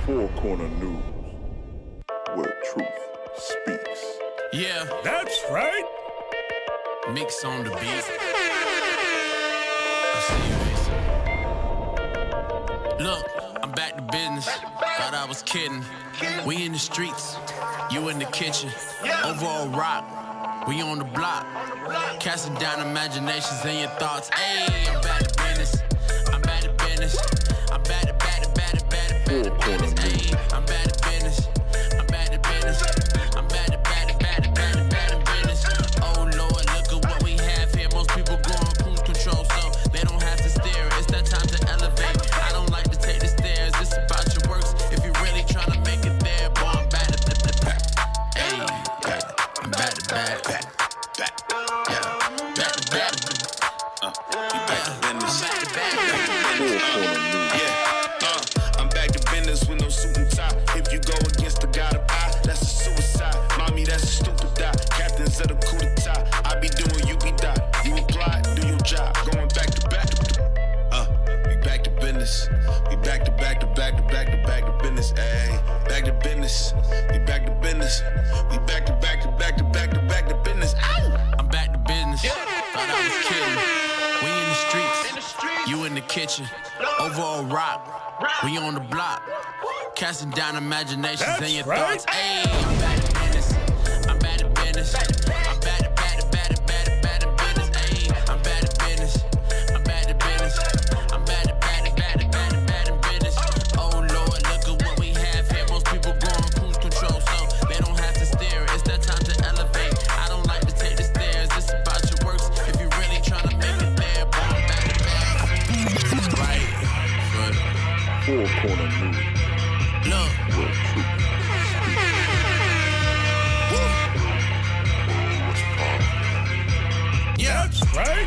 Four Corner News, where truth speaks. Yeah, that's right. Mix on the beat. I see you, Mason. Look, I'm back to business. Thought I was kidding. We in the streets, you in the kitchen. Overall rock, we on the block. Casting down imaginations and your thoughts. Ayy, I'm back to business. I'm back to business. I'm back to business. Ayy, I'm back to business. I'm back to business. I'm back to business. Oh Lord, look at what we have here. Most people go on cruise control, so they don't have to steer. It's that time to elevate. I don't like to take the stairs. It's about your works. If you really trying to make it there, boy, I'm back to back. Ayy, I'm back to back. I'm back to business with no suit and tie. If you go against the God of I, that's a suicide. Mommy, that's a stupid die. Captains of the coup d'etat. I be doing, you be die. You apply, do your job. Going back to back. We back to business. We back to back to back to back to back to business. Ayy, back to business. We back to business. We back to back to back to back to back to business. Ow! I'm back to business. Thought I was kidding. We in the streets, you in the kitchen. Overall rock, we on the block. Casting down imaginations and your thoughts. Ayy, I'm back to business. I'm back to business. I'm back to business. Ayy, I'm back to business. I'm back to business. I'm back to business. Oh Lord, look at what we have here. Most people go on cruise control, so they don't have to steer. It's that time to elevate. I don't like to take the stairs. It's about your works. If you really trying to make it there, boy, I'm back to back. Right foot. Four Corner News, Look. where truth speaks. Yeah. That's right.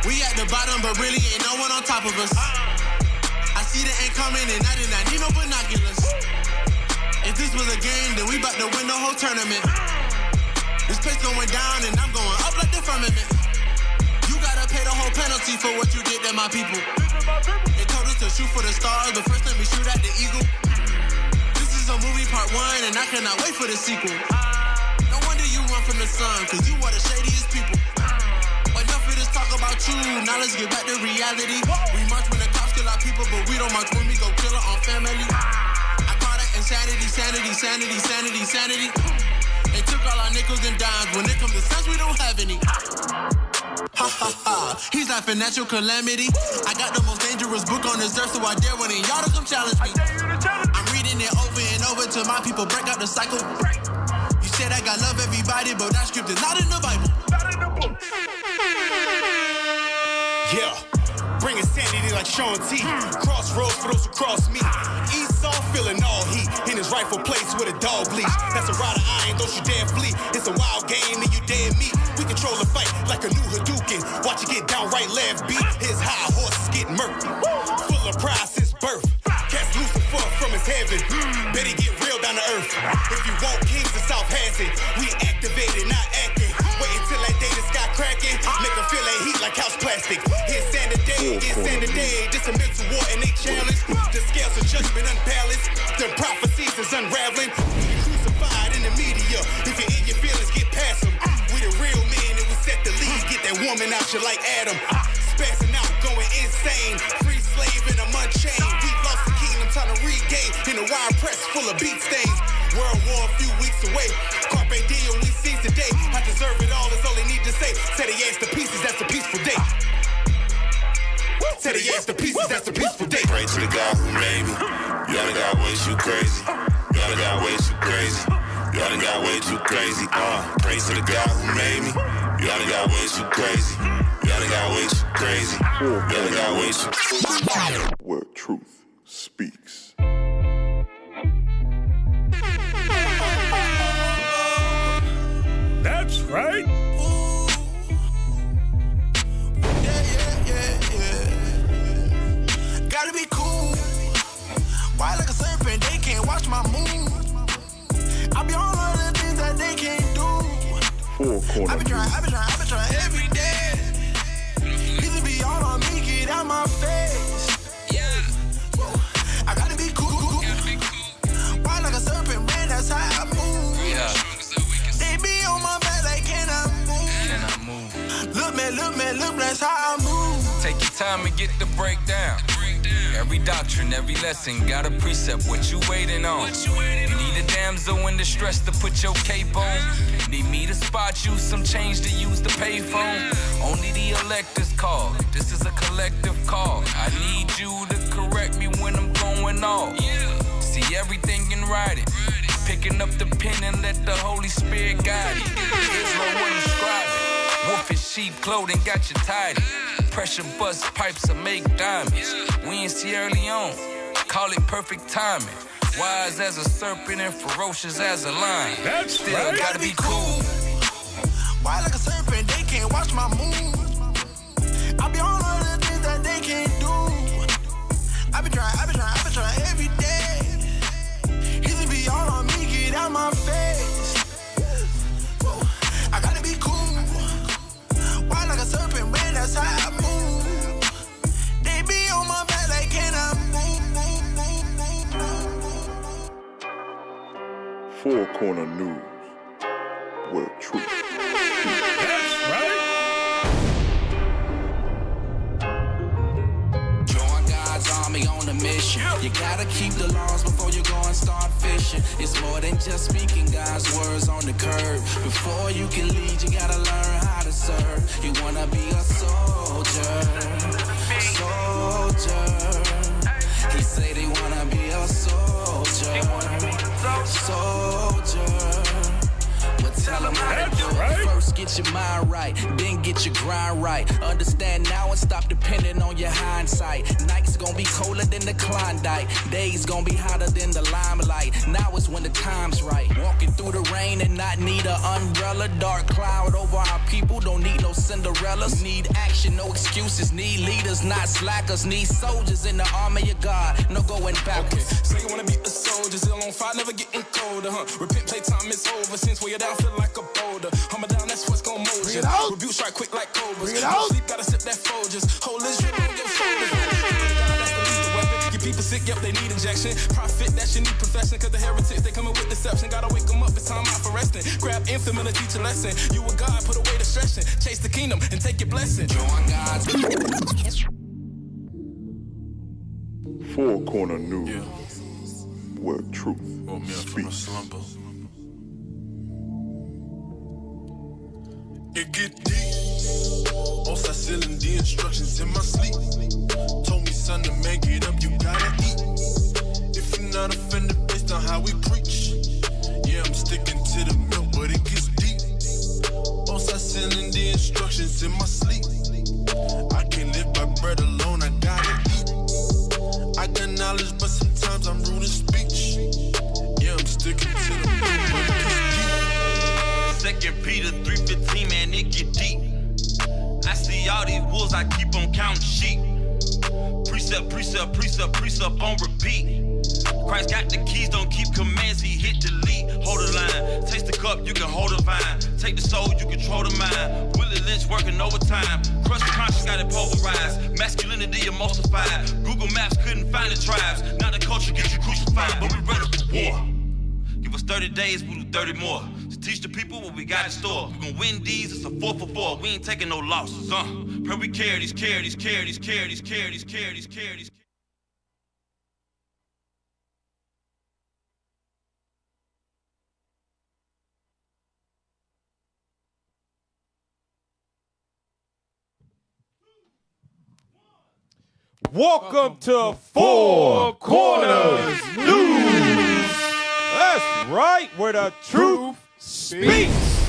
We at the bottom, but really ain't no one on top of us. I see the ain't coming, and I did not need no binoculars. If this was a game, then we bout to win the whole tournament. This place going down, and I'm going up like the firmament. You gotta pay the whole penalty for what you did to my people. They told us to shoot for the stars, but first let me shoot at the eagle. This is a movie part one, and I cannot wait for the sequel. No wonder you run from the sun, cause you are the shadiest people. Enough of this talk about you, now let's get back to reality. We march when the cops kill our people, but we don't march when we go kill our own family. I call that insanity. They took all our nickels and dimes. When it comes to sense, we don't have any. Ha ha ha, he's laughing at your calamity. I got the most dangerous book on this earth, so I dare one of y'all to come challenge me. I'm reading it over and over till my people break out the cycle. You said I got love everybody, but that script is not in the Bible. Yeah, bringing sanity like Sean T. Crossroads for those who cross me. Esau feeling all heat in his rightful place with a dog leash. That's a rod of iron, don't you dare flee. It's a wild game and you dare meet. We control the fight like a new Hadouken. Watch it get downright left beat. His high horses get murky. Full of pride since birth. Cast Lucifer from his heaven. Bet he get real down to earth. If you want kings, the South has it. We activated, not acting. Wait until that day the sky cracking. Make them feel that heat like house plastic. It's Saturday. This a mental war and they challenge. The scales of judgment unbalanced. The prophecies is unraveling. Crucified in the media. If you're in your feelings, get past them. We the real men and we set the lead. Get that woman out you like Adam. Spazzing out, going insane. Free slave in a mud chain. We lost the kingdom, trying to regain. In a wire press full of beat stains. World war a few weeks away. Carpe diem, we seize the day. I deserve it all, that's all they need to say. Set the ass to pieces, that's a peaceful day. Set the ass to pieces, that's a peaceful day. Pray to the God who made me. Y'all done got way too crazy. Y'all done got way too crazy. Y'all done got way too crazy. Pray to the God who made me. Y'all done got way too crazy. Y'all done got way too crazy. Y'all done got way too crazy. Where truth speaks. That's right. Gotta be cool. Why like a serpent, they can't watch my move. I be on all the things that they can't do. Four Corner I been trying every day. Need to be all on me, get out my face. Yeah. I gotta be cool. time and get the breakdown. Every doctrine, every lesson, got a precept. What you waiting on? You need a damsel in distress to put your cape on. Need me to spot you some change to use the payphone. Only the electors call. This is a collective call. I need you to correct me when I'm going off. See everything in writing. Picking up the pen and let the Holy Spirit guide it. Israel wasn't scribing. Wolf in sheep clothing got you tidy. Pressure bust pipes to make diamonds. We in Sierra Leone, call it perfect timing. Wise as a serpent and ferocious as a lion. Still right. Gotta be cool. Wild like a serpent, they can't watch my moves. I be on all the things that they can't do. I be trying every day. Easy be all on me, get out my face. I gotta be cool. Wild like a serpent, man, that's how I move. They be on my back like, can I move? Four Corner News, where truth speaks. That's right. Join God's army on a mission. You gotta keep the laws before you go and start fishing. It's more than just speaking God's words on the curb. Before you can lead, you gotta learn how to serve. You wanna be a soldier. He say they wanna be a soldier. But tell them how to do it. Right. First get your mind right, then get your grind right. Understand now and stop depending on your hindsight. Nights gonna be colder than the Klondike. Days gonna be hotter than the limelight. Now is when the time's right. Walking through the rain and not need an umbrella. Dark cloud over our people, don't need no Cinderellas. Need action, no excuses. Need leaders, not slackers. Need soldiers in the army of God, no going backwards. Okay. So you wanna be a soldier, still on fire, never getting colder, huh? Repent, playtime is over. Since we're down, feel like a boulder. Hummer down, that's what's gonna mold you. Rebuke strike quick like cobras. Sleep, gotta sip that Folgers. Hold this drip, don't get folders. That's the lethal weapon. Get people sick, yep, they need injection. Profit, that shit need profession. Cause the heretics, they coming with deception. Gotta wake them up, it's time out for resting. Grab infant and teach a lesson. You a God, put away the stressing. Chase the kingdom and take your blessing. Join God's. Four Corner News, where truth speaks. It get deep. Outside selling the instructions in my sleep. Told me, son, to make it up, you gotta eat. If you're not offended based on how we preach, yeah, I'm sticking to the milk, but it gets deep. Outside selling the instructions in my sleep. I can't live by bread alone, I gotta eat. I got knowledge, but sometimes I'm rude in speech. Yeah, I'm sticking to the milk, but it gets deep. 2 Peter 3:15, man, it get deep. I see all these wolves, I keep on counting sheep. Precept, precept, precept, precept on repeat. Christ got the keys, don't keep commands, he hit delete. Hold the line, taste the cup, you can hold the vine. Take the soul, you control the mind. Willie Lynch working overtime. Crush the conscience, got it pulverized. Masculinity emulsified. Google Maps couldn't find the tribes. Now the culture gets you crucified, but we ready for war. Give us 30 days, we'll do 30 more. To teach the people what we got in store. We gon' win these, it's a 4 for 4. We ain't taking no losses, Pray we carry these, carry these, carry these, carry these, carry these, carry these, carry these. Welcome to Four Corners News. That's right, where the truth speaks.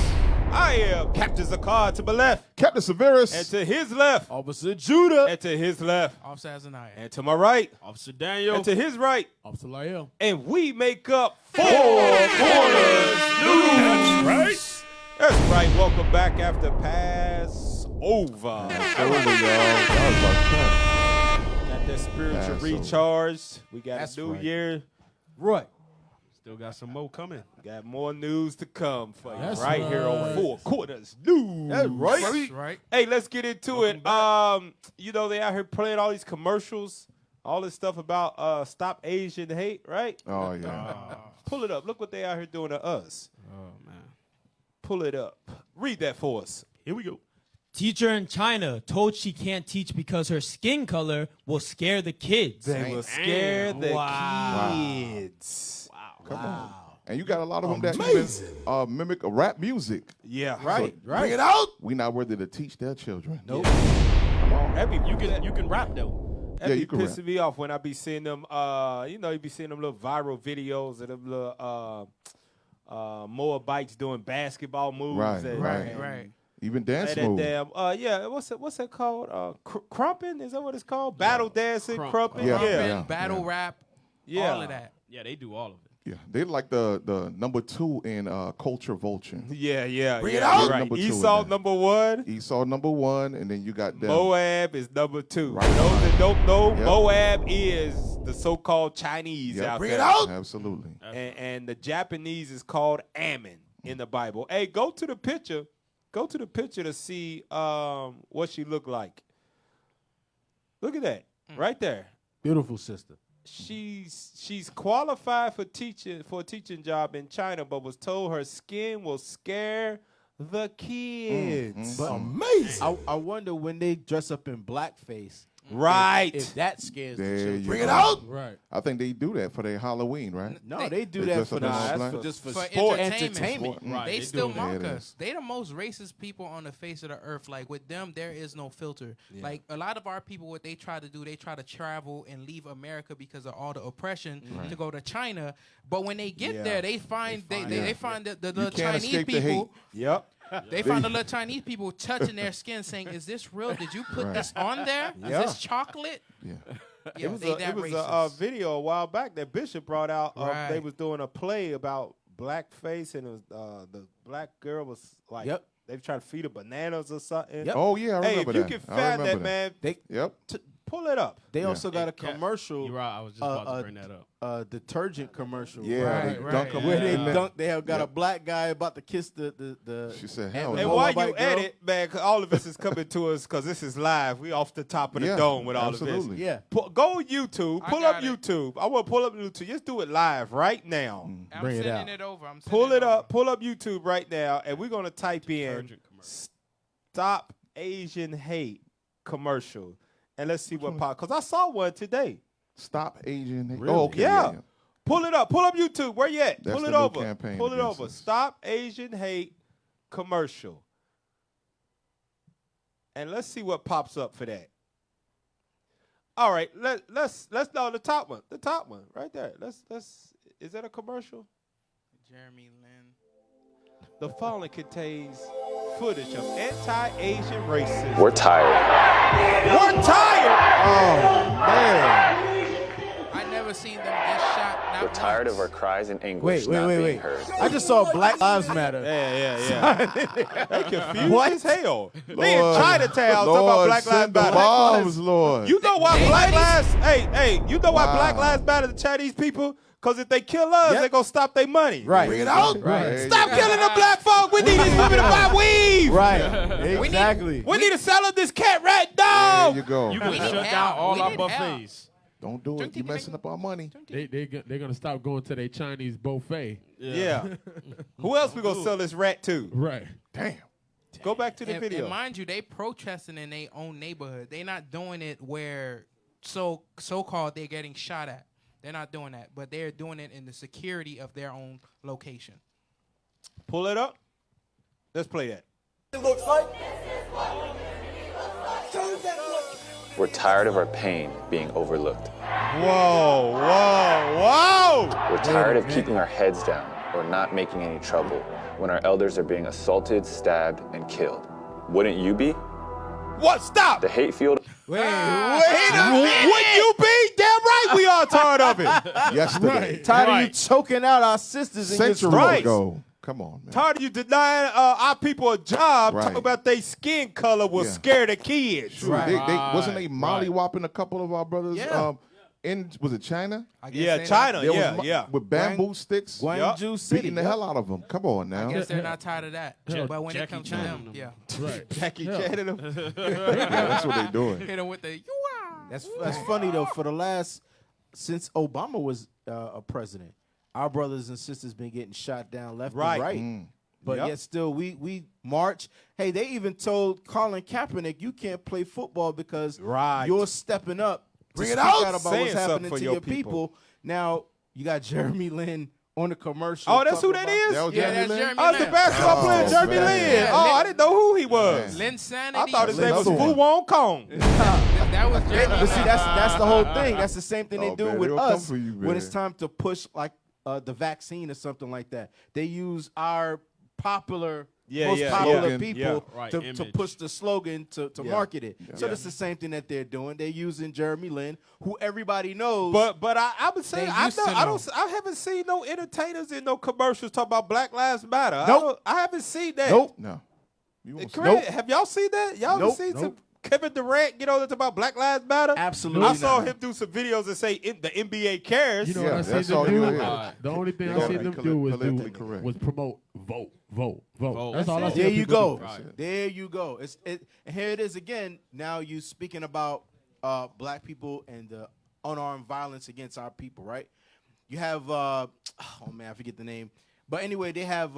I am Captain Zakar to my left. Captain Severus. And to his left. Officer Judah. And to his left. Officer Azaniah. And to my right. Officer Daniel. And to his right. Officer Lael. And we make up Four Corners News. That's right. That's right. Welcome back after Passover. Passover, y'all. That was about time. Got that spiritual recharge. We got a new year. Right. Still got some more coming. Got more news to come for you That's right here on Four Corners News. That's right. That's right. Hey, let's get into it. You know, they out here playing all these commercials, all this stuff about stop Asian hate, right? Oh, yeah. Pull it up. Look what they out here doing to us. Oh, man. Pull it up. Read that for us. Here we go. Teacher in China told she can't teach because her skin color will scare the kids. They will scare the kids. Come on. And you got a lot of them that even mimic rap music. Yeah. Right. Bring it out. We not worthy to teach their children. Nope. Come on. You can rap though. That be you can pissing rap. me off when I be seeing them, you be seeing them little viral videos of them little Moabites doing basketball moves. Right. Even dance that moves. damn, what's that called? Crumping? Is that what it's called? Battle dancing, crumping? Yeah. Battle rap, all of that. Yeah, they do all of it. Yeah, they like the number 2 in culture vulture. Yeah. Bring it out. Right. Number 2 Esau in there. number 1. Esau number 1, and then you got them. Moab is number 2. Right. For those that don't know, Yep. Moab is the so-called Chinese Yep. out Bring there. it out. Absolutely. And the Japanese is called Ammon in the Bible. Hey, go to the picture. Go to the picture to see what she looked like. Look at that. Right there. Beautiful sister. She's qualified for a teaching job in China, but was told her skin will scare the kids. But Amazing. I wonder when they dress up in blackface. Right. If that scares the There children. you Bring it go. out. Right. I think they do that for their Halloween, right? No, they do They that dress for up in all that's black? for just for For sport entertainment. Right. They do still it. mock There it us. is. They the most racist people on the face of the earth. Like with them, there is no filter. Like a lot of our people, what they try to do, they try to travel and leave America because of all the oppression to go to China. But when they get there, they find they find the You little can't Chinese escape the hate. people. Yep. They find the little Chinese people touching their skin, saying, "Is this real? Did you put this on there? Is Yeah. this chocolate?" Yeah. Yeah, It was they a that video a while back that Bishop brought out. Right. They was doing a play about blackface, and it was, the black girl was like, they were trying to feed her bananas or something. Yep. Oh, yeah, I Hey, remember if you that. can I find remember that, man, Yep. pull it up. They also got a commercial. You're right. I was just about to bring that up. Detergent commercial. Yeah, they dunk 'em Where in they there. dunk. They have got a black guy about to kiss the. She said, hell And no. while you Moabite girl. edit, man, 'cause all of this is coming to us because this is live. We off the top of the Yeah, dome with all absolutely. of this. Yeah. Go on YouTube. I Pull up got it. YouTube. I want to pull up YouTube. Just do it live right now. I'm Bring it sending out. it over. I'm Pull sending it up. over. Pull up YouTube right now, and we're gonna type in Detergent commercial. "Stop Asian Hate" commercial, and let's see what pop. Cause I saw one today. Stop Asian hate. Really? Oh, okay. Yeah. Pull it up. Pull up YouTube. Where you at? That's Pull the it new over. campaign Pull it against over. us. Stop Asian Hate commercial, and let's see what pops up for that. All right. Let's know the top one. The top one right there. Let's. Is that a commercial? Jeremy Lin. The following contains footage of anti-Asian racism. We're tired. We're tired. Oh, man. I never seen them get shot. Not We're tired once. of our cries and anguish Wait. not being heard. I just saw Black Lives Matter. Yeah. They confused What? as hell. They in Lord, Chinatown talking about Lord, Black Lives send the Matter. bombs, Lord. You know why Black Lives? Hey, you know why Wow. Black Lives Matter to Chinese people? Because if they kill us, Yep. they're gonna stop their money. Right. Bring it out. There Stop you killing the black folk. We need these women to buy weave. Right. Exactly. We need to sell them this cat rat There dog. you go. You can We shut need down help. all We our need help. buffets. Don't do it. You're messing up our money. They're gonna stop going to their Chinese buffet. Yeah. Who else we gonna sell this rat to? Right. Damn. Go back to the And video. mind you, they protesting in their own neighborhood. They not doing it where so-called they're getting shot at. They're not doing that, but they're doing it in the security of their own location. Pull it up. Let's play that. It looks like. We're tired of our pain being overlooked. Whoa. We're tired of keeping our heads down or not making any trouble when our elders are being assaulted, stabbed, and killed. Wouldn't you be? What? Stop. The hate field. Wait a minute. Would you be? Damn right we are tired of it. Yesterday. Tired of you choking out our sisters in your Centuries streets. ago. Come on, man. Tired of you denying our people a job, Right. talking about their skin color will Yeah. scare the kids. Sure. They wasn't they mollywhopping a couple of our brothers Yeah. was it China? I guess Yeah, they're China. There Yeah, was yeah. With bamboo sticks. Guangzhou City. Beating the hell out of them. Come on now. I guess they're not tired of that. Ja- But when it Jackie comes Chan to them, them. yeah. Right. Jackie Chan and them. Yeah, that's what they're doing. Hit them with the That's funny though. For the last since Obama was a president, our brothers and sisters been getting shot down left Right. and right. But yet still, we march. Hey, they even told Colin Kaepernick, you can't play football because you're stepping up to Bring it speak out. out about Saying what's happening something for to your your people. Now, you got Jeremy Lin on the commercial. Oh, that's who that is? Yeah, That's Jeremy Lin. Oh, the basketball player Jeremy Lin. Oh, I didn't know who he was. Linsanity. I thought his name was Fu Wong Kong. That was Jeremy But see, Lin. that's the whole thing. That's the same thing they do man, with they'll come us for you, when it's man. time to push like the vaccine or something like that. They use our popular, most popular Slogan. people Right, to image. push the slogan to market it. So that's the same thing that they're doing. They're using Jeremy Lin, who everybody knows. But I would say They I used to haven't seen no entertainers in no commercials talk about Black Lives Matter. Nope. I haven't seen that. Nope. No. You won't see Correct. Have y'all seen that? Y'all ever Nope. seen some Nope. Kevin Durant, that's about Black Lives Matter? Absolutely I saw not. him do some videos and say the NBA cares. You know Yeah, what I seen that's all them you do? hear. The only thing They I gotta seen be them do politically correct. was promote vote. Vote. That's all I seen There them you people go. do. There you go. And here it is again. Now you speaking about black people and the unarmed violence against our people, right? You have I forget the name. But anyway, they have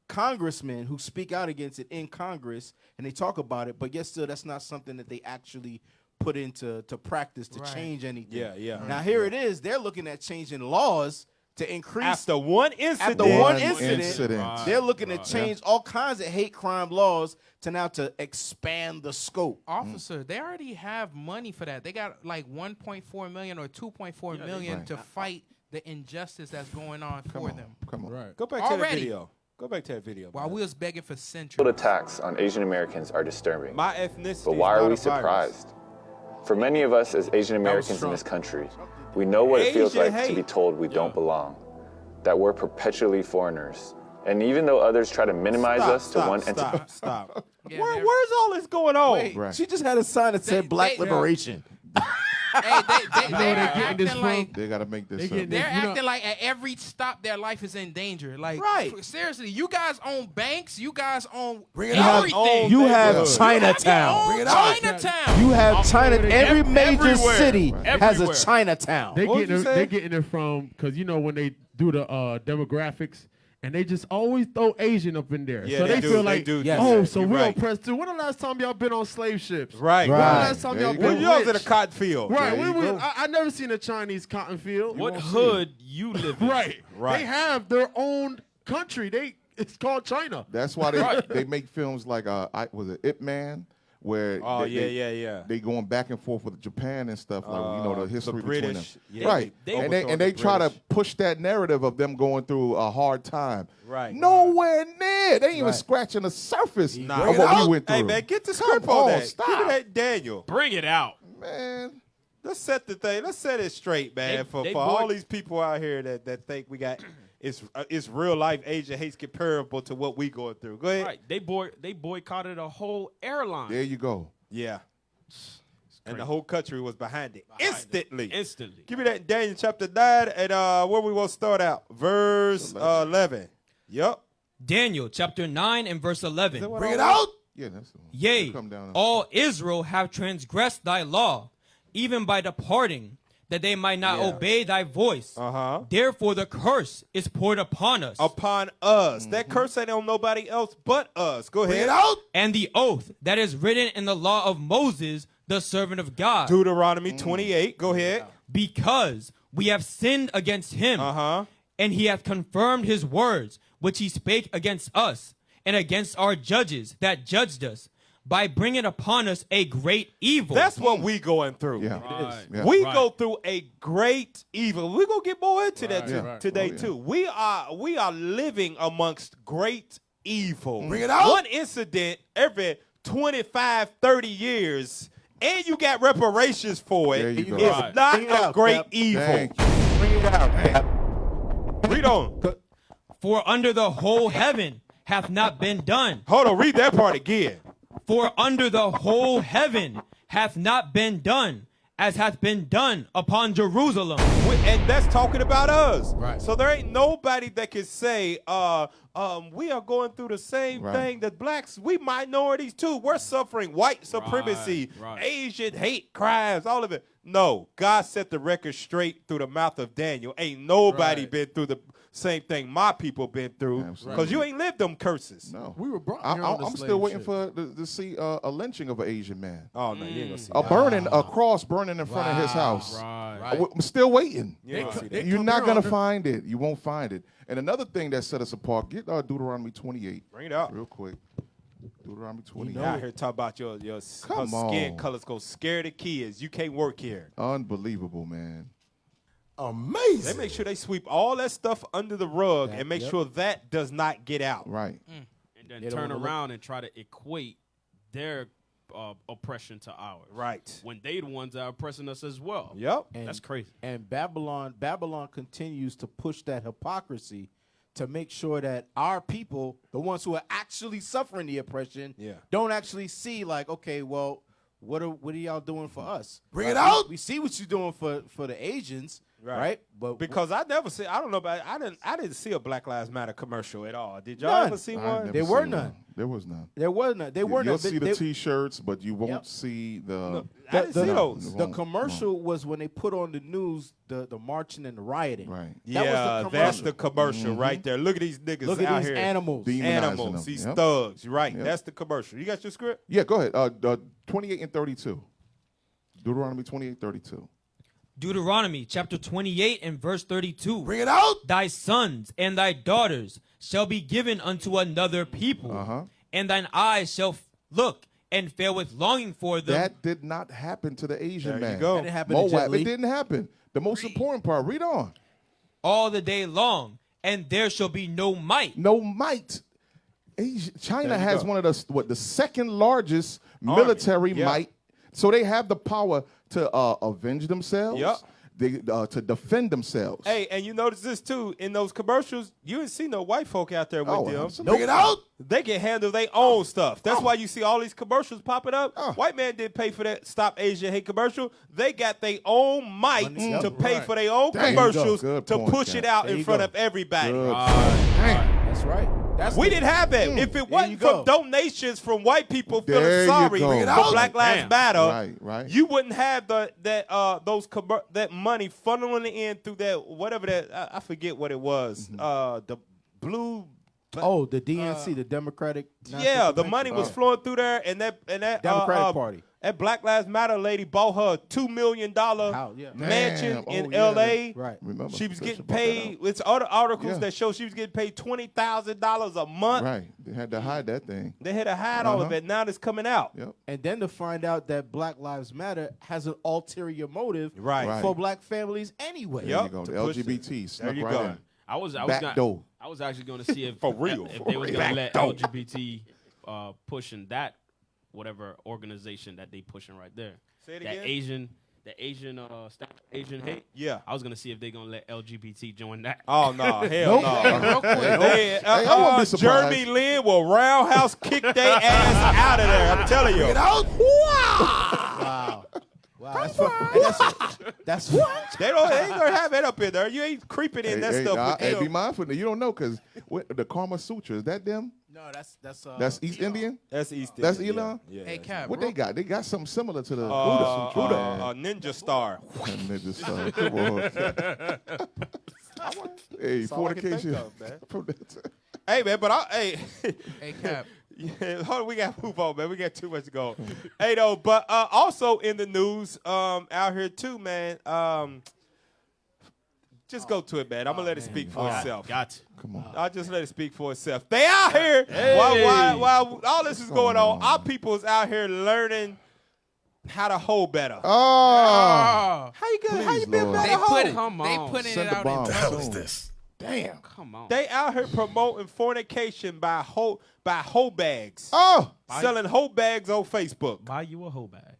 congressmen who speak out against it in Congress and they talk about it, but yet still that's not something that they actually put into practice to change anything. Yeah. Now here it is. They're looking at changing laws to increase After one incident. they're looking to change all kinds of hate crime laws to expand the scope. Officer, they already have money for that. They got like 1.4 million or 2.4 million to fight the injustice that's going on for them. Come on. Right. Go back to that Already. video. Go back to that video. While we was begging for centuries. The attacks on Asian Americans are disturbing. My ethnicity. But why are we surprised? For many of us as Asian Americans in this country, we know what it feels Asian like to be hate. told we don't belong, that we're perpetually foreigners. And even though others try to minimize us to one entity. Stop. Yeah, Where's all this going on? Wait, she just had a sign that said Black Liberation. Hey, You know where they're getting this acting from? like They got to make this They up. getting they're You know- acting like at every stop their life is in danger. Like, Right. seriously, you guys own banks, you guys own You have, everything. you have neighborhood. Chinatown. You own Chinatown. You have China. Every major everywhere. city has a Everywhere. Chinatown. They What would you say? they getting it from because when they do the demographics and they just always throw Asian up in there. Yeah, so they they do, feel they like, do do oh, that. so You're we're right. oppressed too. When the last time y'all been on slave ships? Right. When the Right. last time There y'all you been When you was in a rich? cotton field. Right. There When you we, go. I never seen a Chinese cotton field. What won't see hood you live in? Right. Right. They have their own country. It's called China. That's why they make films like was it Ip Man, where Oh, they, they going back and forth with Japan and stuff like the history between them. British. Yeah, Right, they and overthrow they the try to British. push that narrative of them going through a hard time. Right. Nowhere near. They ain't even Right. scratching the surface Nah. of what we went through. Hey, man, get the Come script on on, that. stop. Give me that Daniel. Bring it out. Man, Let's set the thing. Let's set it straight, man, for all these people out here that think we got it's real life Asian hate's comparable to what we going through. Go ahead. Right. They boycotted a whole airline. there you go. Yeah. And the whole country was behind it. Instantly. Instantly. Give me that in Daniel chapter 9 and where we want to start out. Verse 11. Yup. Daniel chapter 9 and verse 11. Bring it out. Yeah, that's the one. Yea, Come down. all Israel have transgressed thy law, even by departing, that they might not obey thy voice. Uh-huh. Therefore the curse is poured upon us. Upon us. That curse ain't on nobody else but us. Go ahead. Bring it out. And the oath that is written in the law of Moses, the servant of God. Deuteronomy 28. Go ahead. Because we have sinned against him, Uh-huh. and he hath confirmed his words, which he spake against us, and against our judges that judged us, by bringing upon us a great evil. That's what we going through. Yeah. Right. Yeah. We go through a great evil. We're going to get more into that Yeah. today, Oh, yeah. too. We are living amongst great evil. Bring it out. One incident every 25, 30 years, and you got reparations for it. There you go. It's Right. not Bring it a out, great Cap. evil. Thank you. Bring it out. Read on. For under the whole heaven hath not been done. Hold on, read that part again. For under the whole heaven hath not been done, as hath been done upon Jerusalem And that's talking about us. Right. So there ain't nobody that can say, we are going through the same thing that blacks, we minorities too. We're suffering white supremacy, Asian hate crimes, all of it. No, God set the record straight through the mouth of Daniel. Ain't nobody been through the same thing my people been through, because you ain't lived them curses. No. We were brought here I'm still waiting to see a lynching of an Asian man. Oh, no, you ain't gonna see a cross burning in front of his house. I'm still waiting. You're not going to find it. You won't find it. And another thing that set us apart, get Deuteronomy 28. Bring it up. Real quick. Deuteronomy 28. You out here talking about your skin colors go scare the kids. You can't work here. Unbelievable, man. Amazing. They make sure they sweep all that stuff under the rug and make sure that does not get out. Right. And then turn around and try to equate their oppression to ours. Right. When they the ones that are oppressing us as well. Yep. That's crazy. And Babylon continues to push that hypocrisy to make sure that our people, the ones who are actually suffering the oppression, don't actually see like, okay, well, what are y'all doing for us? Bring it out. We see what you're doing for the Asians, right? But because I never see, I don't know about, I didn't see a Black Lives Matter commercial at all. Did y'all ever see one? There were none. There was none. There was none. They were none. You'll see the T-shirts, but you won't see the. I didn't see those. The commercial was when they put on the news the marching and the rioting. Right. That's the commercial right there. Look at these niggas Look at out these here. animals. Demonizing These them. thugs. Right. That's the commercial. You got your script? Yeah, go ahead. 28 and 32. Deuteronomy 28, 32. Deuteronomy chapter 28 and verse 32. Bring it out. Thy sons and thy daughters shall be given unto another people, and thine eyes shall look and fail with longing for them. That did not happen to the Asian man. You go. That didn't happen Moab, to Jet Li. it didn't happen. The most important part, read on. All the day long, and there shall be no might. No might. China has one of the second largest military might. So they have the power to avenge themselves. To defend themselves. Hey, and you notice this too in those commercials. You didn't see no white folk out there with them. Bring it out. They can handle their own stuff. That's why you see all these commercials popping up. White man didn't pay for that Stop Asian Hate commercial. They got their own might to pay for their own commercials to push it out in front of everybody. That's right. We didn't have that. If it wasn't for donations from white people feeling sorry for Black Lives Matter, you wouldn't have that money funneling in through that whatever that I forget what it was. The blue. The DNC, the Democratic. The money was flowing through there, and that Democratic Party. That Black Lives Matter lady bought her a $2 million mansion in L.A. Right. Remember, she was getting paid. It's other articles that show she was getting paid $20,000 a month. Right. They had to hide that thing. They had to hide all of it. Now it's coming out. Yep. And then to find out that Black Lives Matter has an ulterior motive for black families anyway. There you go. The LGBT snuck right in. I was actually going to see if for real if they was going to let LGBT pushing that whatever organization that they pushing right there. Say it that again. Asian hate. Yeah. I was going to see if they're going to let LGBT join that. Oh no, hell no. I wouldn't be surprised. Jeremy Lin will roundhouse kick their ass out of there. I'm telling you. Wow. That's what they ain't gonna have it up in there. You ain't creeping in that stuff. Hey, be mindful. You don't know because the Kama Sutra, is that them? No, that's East Indian. That's East Indian. That's Elon. Yeah. Hey, Cap. What they got? They got something similar to the Buddha Sutra. Ninja Star. Ninja Star. Come on. Hey, fornication. Hey man, but Hey, Cap. Yeah, hold on, we got to move on, man. We got too much to go. Hey, though, but also in the news out here, too, man, just go to it, man. I'm going to let it speak for itself. Got to. Come on. I'll just let it speak for itself. They out here, while all this is going on, our people is out here learning how to hold better. Oh. How you good? How you been Lord. better They hold? putting Send it the out bomb. in What the public. hell is this? Damn. Come on. They out here promoting fornication by hoe bags. Oh. Selling hoe bags on Facebook. Buy you a hoe bag.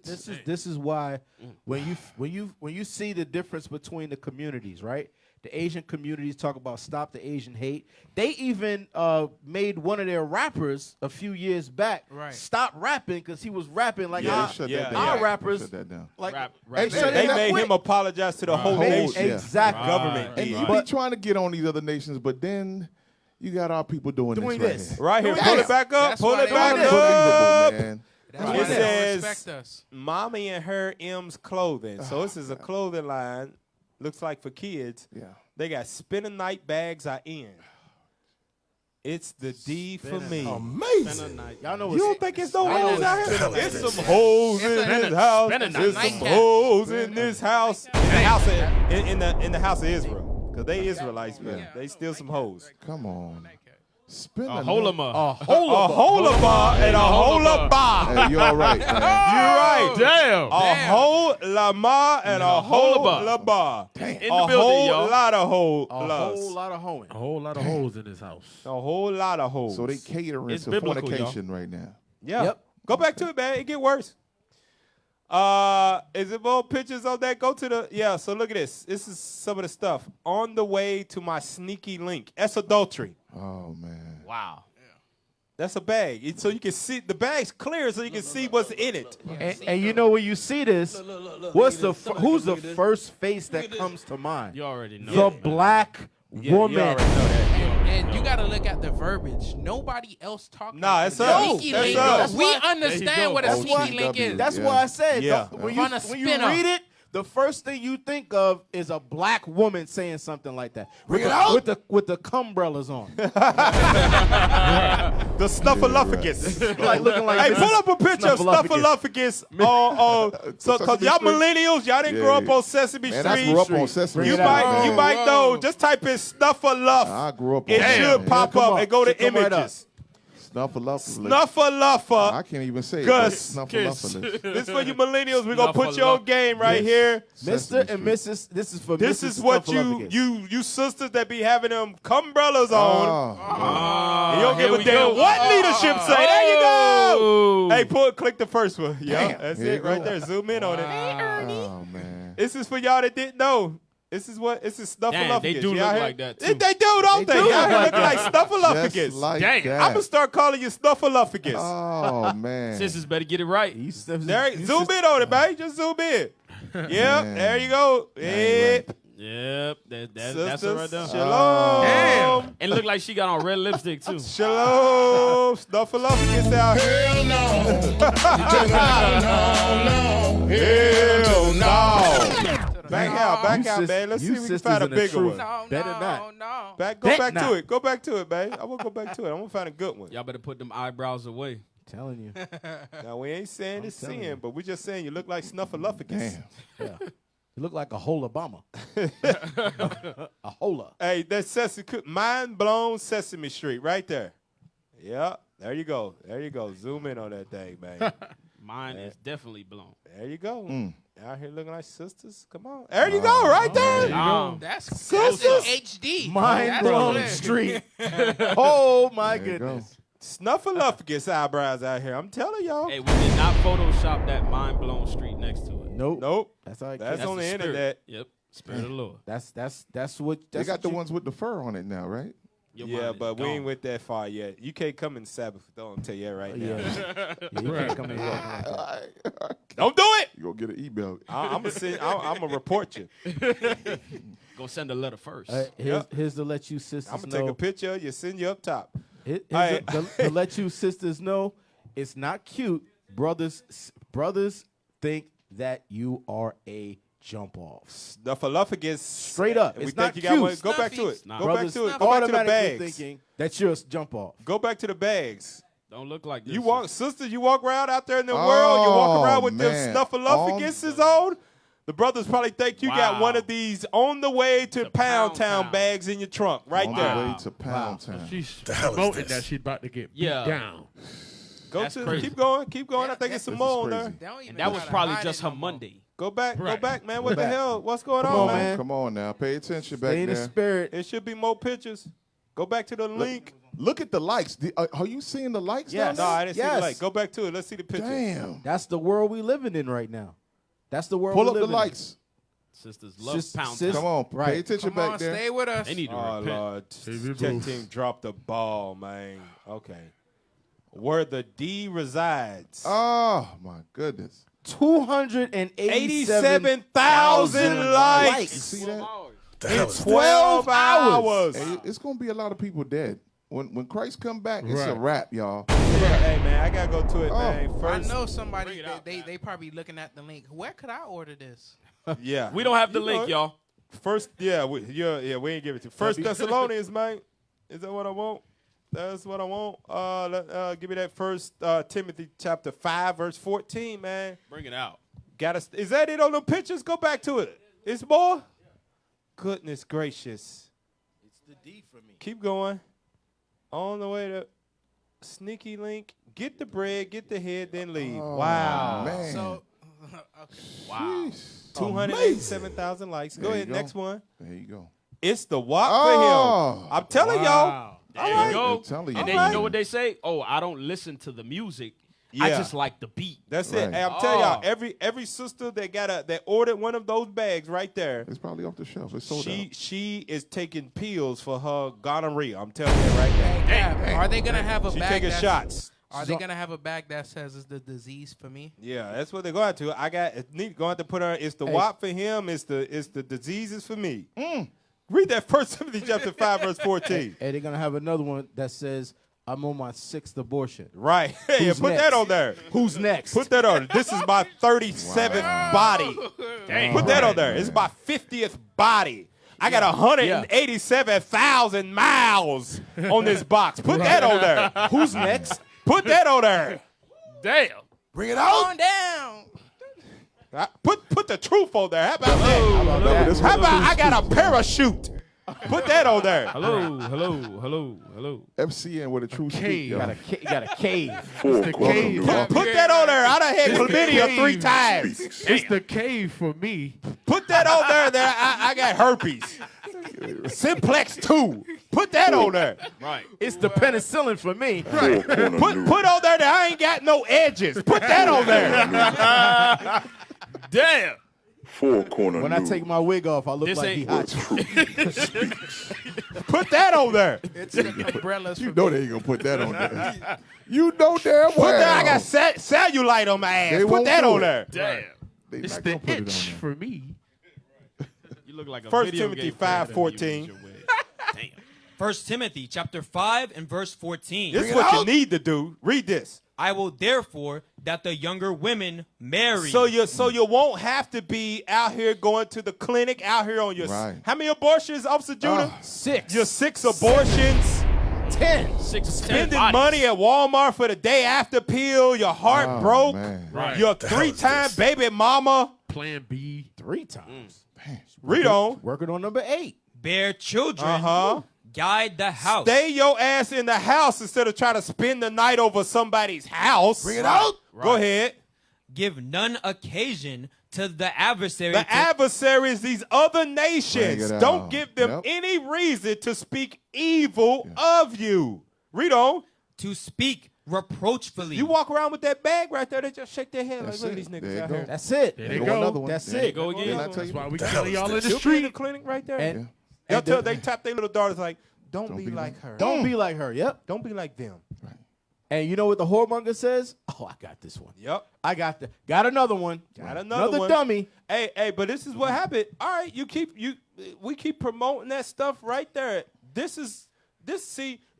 This is why when you see the difference between the communities, right? The Asian communities talk about stop the Asian hate. They even made one of their rappers a few years back stop rapping because he was rapping like our rappers. Shut that down. Like they made him apologize to the whole nation. Exactly. Government. And you be trying to get on these other nations, but then you got our people doing this right here. Pull it back up. Pull it back up. Man. It says Mommy and Her M's Clothing. So this is a clothing line. Looks like for kids. Yeah. They got spend a night bags are in. It's the D for me. Amazing. Y'all know you don't think it's no hoes out here? It's some hoes in this house. There's some hoes in this house. In the house of Israel. Because they Israelites, man. They steal some hoes. Come on. Spin A holama. A holaba and a holaba. Hey, you all right, man? You're right. Damn. A whole lama and a whole laba. In the A building, whole y'all. lot of hoes. A whole lot of hoeing. A whole lot of hoes in this house. A whole lot of hoes. So they catering It's to biblical, fornication right now. Yeah. Yep. Go back to it, man. It get worse. Is it more pictures on that? Go to the so look at this. This is some of the stuff. On the way to my sneaky link. That's adultery. Oh man. Wow. That's a bag. So you can see the bag's clear so you can see what's in it. And you know when you see this, who's the first face that comes to mind? You already know. The black woman. You already know that. And you got to look at the verbiage. Nobody else talking Nah, about it's the us. sneaky That's link. us. We understand what a sneaky link is. That's why I said Yeah. when you spinner. read it, the first thing you think of is a black woman saying something like that. Bring it out with the cumbrellas on. The snuffleupagus. Like looking like hey, this. pull up a picture of Snuffleupagus. Snuffleupagus. So, because y'all Sesame Street? millennials, y'all didn't grow up on Sesame Man, Street. I grew up on Sesame You Street. might know. Just type in Snuffleupagus. I grew up on It that, should man. pop Come up on. and go to Come right up. images. Snuffleupagus. Snuffleupagus. I can't even say it. Gus. Snuffleupagus. This for you millennials. We're gonna put you on game right here. Mr. and Mrs. This is for This Mrs. is what Snuffleupagus. you sisters that be having them cumbrellas on. Oh. You don't here give a we damn go. what leadership say. There you go. Oh. Hey, click the first one. Yeah, that's Here you it right go. there. Zoom in on it. Oh man. This is for y'all that didn't know. This is Snuffleupagus. Damn, they do Y'all look here? like that, too. They do, don't they? do Y'all look here like look like Just Snuffleupagus. like Dang. that. I'm gonna start calling you Snuffleupagus. Oh man. Sisters better get it right. There, zoom in on it, man. Just zoom in. Yep, Man. there you go. Yep. Yep, that's it Sisters, right there. Shalom. Damn. And it look like she got on red lipstick too. Shalom. Snuffleupagus out here. Hell no. Back out, man. Let's see if we can find a bigger one. Better not. No. Go back to it. Go back to it, man. I'm gonna go back to it. I'm gonna find a good one. Y'all better put them eyebrows away. Telling you. Now we ain't saying it's sin, but we just saying you look like Snuffleupagus. Damn. Yeah. You look like a whole Obama. A hola. Hey, that's Mind Blown Sesame Street right there. Yeah, there you go. There you go. Zoom in on that thing, man. Mine is definitely blown. There you go. Out here looking like sisters. Come on. There you go, right there. That's Sisters. HD. Mind That's blown clear. street. Oh my There you go. goodness. Snuffleupagus eyebrows out here. I'm telling y'all. Hey, we did not Photoshop that mind blown street next to it. Nope. That's how it That's came. on the spirit. internet. Yep. Spirit of the Lord. That's what They got the ones with the fur on it now, right? Your Yeah, mind is but we gone. ain't went that far yet. You can't come in Sabbath. Don't tell you that right now. Yeah. You can't come in here acting like that. Don't do it. You gonna get an email. I'm gonna report you. Go send a letter first. Here's to let you sisters I'm gonna know. take a picture. You send you up top. To let you sisters know, it's not cute. Brothers think that you are a jump off. Snuffleupagus. Straight up. We It's think not you cute. got one. Go back to it. Nah. Go back Brothers to it. Go back to the automatically bags. thinking that you're a jump off. Go back to the bags. Don't look like this. You walk, sisters. You walk around out there in the world. You walk around with them man. Snuffleupaguses on. The brothers probably think you got one of these on the way to Pound Town bags in your trunk, right On there. the way to Pound Town. She's promoting that she's about to get beat down. Go That's to crazy. keep going. I think it's some more on there. And that was probably just her Monday. Go back, man. What Go the back. hell? What's going Come on, on, man? man. Come on now, pay attention back Stay in the there. spirit. It should be more pictures. Go back to the link. Look at the likes. Are you seeing the likes? Yes. No, I didn't see the like. Go back to it. Let's see the picture. Damn. That's the world we living in right now. That's the world. Pull we up the living in. likes. Sisters love pound. Come on, pay attention Come back on, there. stay with us. They need to Oh, repent. Lord. Tech team dropped the ball, man. Okay. Where the D resides. Oh my goodness. 287,000 likes. You see that? In 12 hours. Hey, it's gonna be a lot of people dead. When Christ come back, it's a wrap, y'all. Hey, man, I got to go to it, man. I First, know somebody, they probably looking at the link. Where could I order this? yeah. We don't have the link, y'all. First, we ain't give it to you. First Thessalonians, man. Is that what I want? That's what I want. Give me that First Timothy chapter 5, verse 14, man. Bring it out. Is that it on the pictures? Go back to it. It's more? Goodness gracious. It's the D for me. Keep going. On the way to sneaky link. Get the bread, get the head, then leave. Wow. Man. So, okay. Wow. 287,000 likes. Go ahead, next one. There you go. It's the walk for him. I'm telling y'all. There you go. I'm telling you. And then you know what they say? Oh, I don't listen to the music. I Yeah. just like the beat. That's it. Hey, I'm telling y'all, every sister that ordered one of those bags right there, It's probably off the shelf. It's sold out. she is taking pills for her gonorrhea. I'm telling you right now. Hey, are they gonna have a She bag? taking that's- shots. Are they gonna have a bag that says "Is the disease for me"? Yeah, that's what they're going to. I got going to put her. It's the WAP for him. It's the diseases for me. Read that First Timothy chapter 5 verse 14. Hey, they're gonna have another one that says, "I'm on my 6th abortion." Right. Hey, Who's put next? that on there. Who's next? Put that on. This is my 37th body. Dang. Put that on there. It's my 50th body. I got 187,000 miles on this box. Put that on there. Who's next? Put that on there. Damn. Bring it out. On down. Put the truth on there. How about that? How about I got a parachute? Put that on there. Hello. FCN with a true speak, You y'all. got a cave. It's the cave. Put that on there. I done had chlamydia 3 times. It's the cave for me. Put that on there. I got herpes. Simplex 2. Put that on there. Right. It's the penicillin for me. Put on there that I ain't got no edges. Put that on there. Damn. Four corner When I news. take my wig off, I look This like ain't- dehydrated. Put that on there. It's the umbrellas You for know me. they ain't gonna put that on there. You know damn well. Put that. I got cellulite on my ass. They Put won't that do on it. there. Damn. They It's not the gonna put it on itch there. for me. You look like a 1 video Timothy game character when you 5:14. use your wig. Damn. 1 Timothy chapter 5 and verse 14. This is what you need to do. Read this. I will therefore that the younger women marry. So you won't have to be out here going to the clinic, out here on your Right. how many abortions, Officer Judah? 6. Your 6 abortions. 10. 6 Spending money at Walmart for the day after pill. Your heart broke. Man. Right. Your 3-time baby mama. Plan B. 3 times. Read on. Working on number 8. bear children. Uh-huh. Guide the house. Stay your ass in the house instead of trying to spend the night over somebody's house. Bring it out. Go ahead. Give none occasion to the adversary. The adversaries, these other Bring nations, it don't out. give them Yep. any reason to speak evil of you. Read on. to speak reproachfully. You walk around with that bag right there, they just shake their head That's like, look at it. these There niggas you out go. here. That's it. There There you go go. another one. That's There it. you Go again. Didn't I tell That's you? why we The got hell y'all in is the this? She'll be in the street. clinic right there. And, They'll and tell, the- they tap their little daughters like, don't be like her. don't be like her. Yep. Don't be like them. And you know what the whoremonger says? Oh, I got this one. Yep. I got got another one. Got another one. dummy. Hey, but this is what happened. All right, we keep promoting that stuff right there.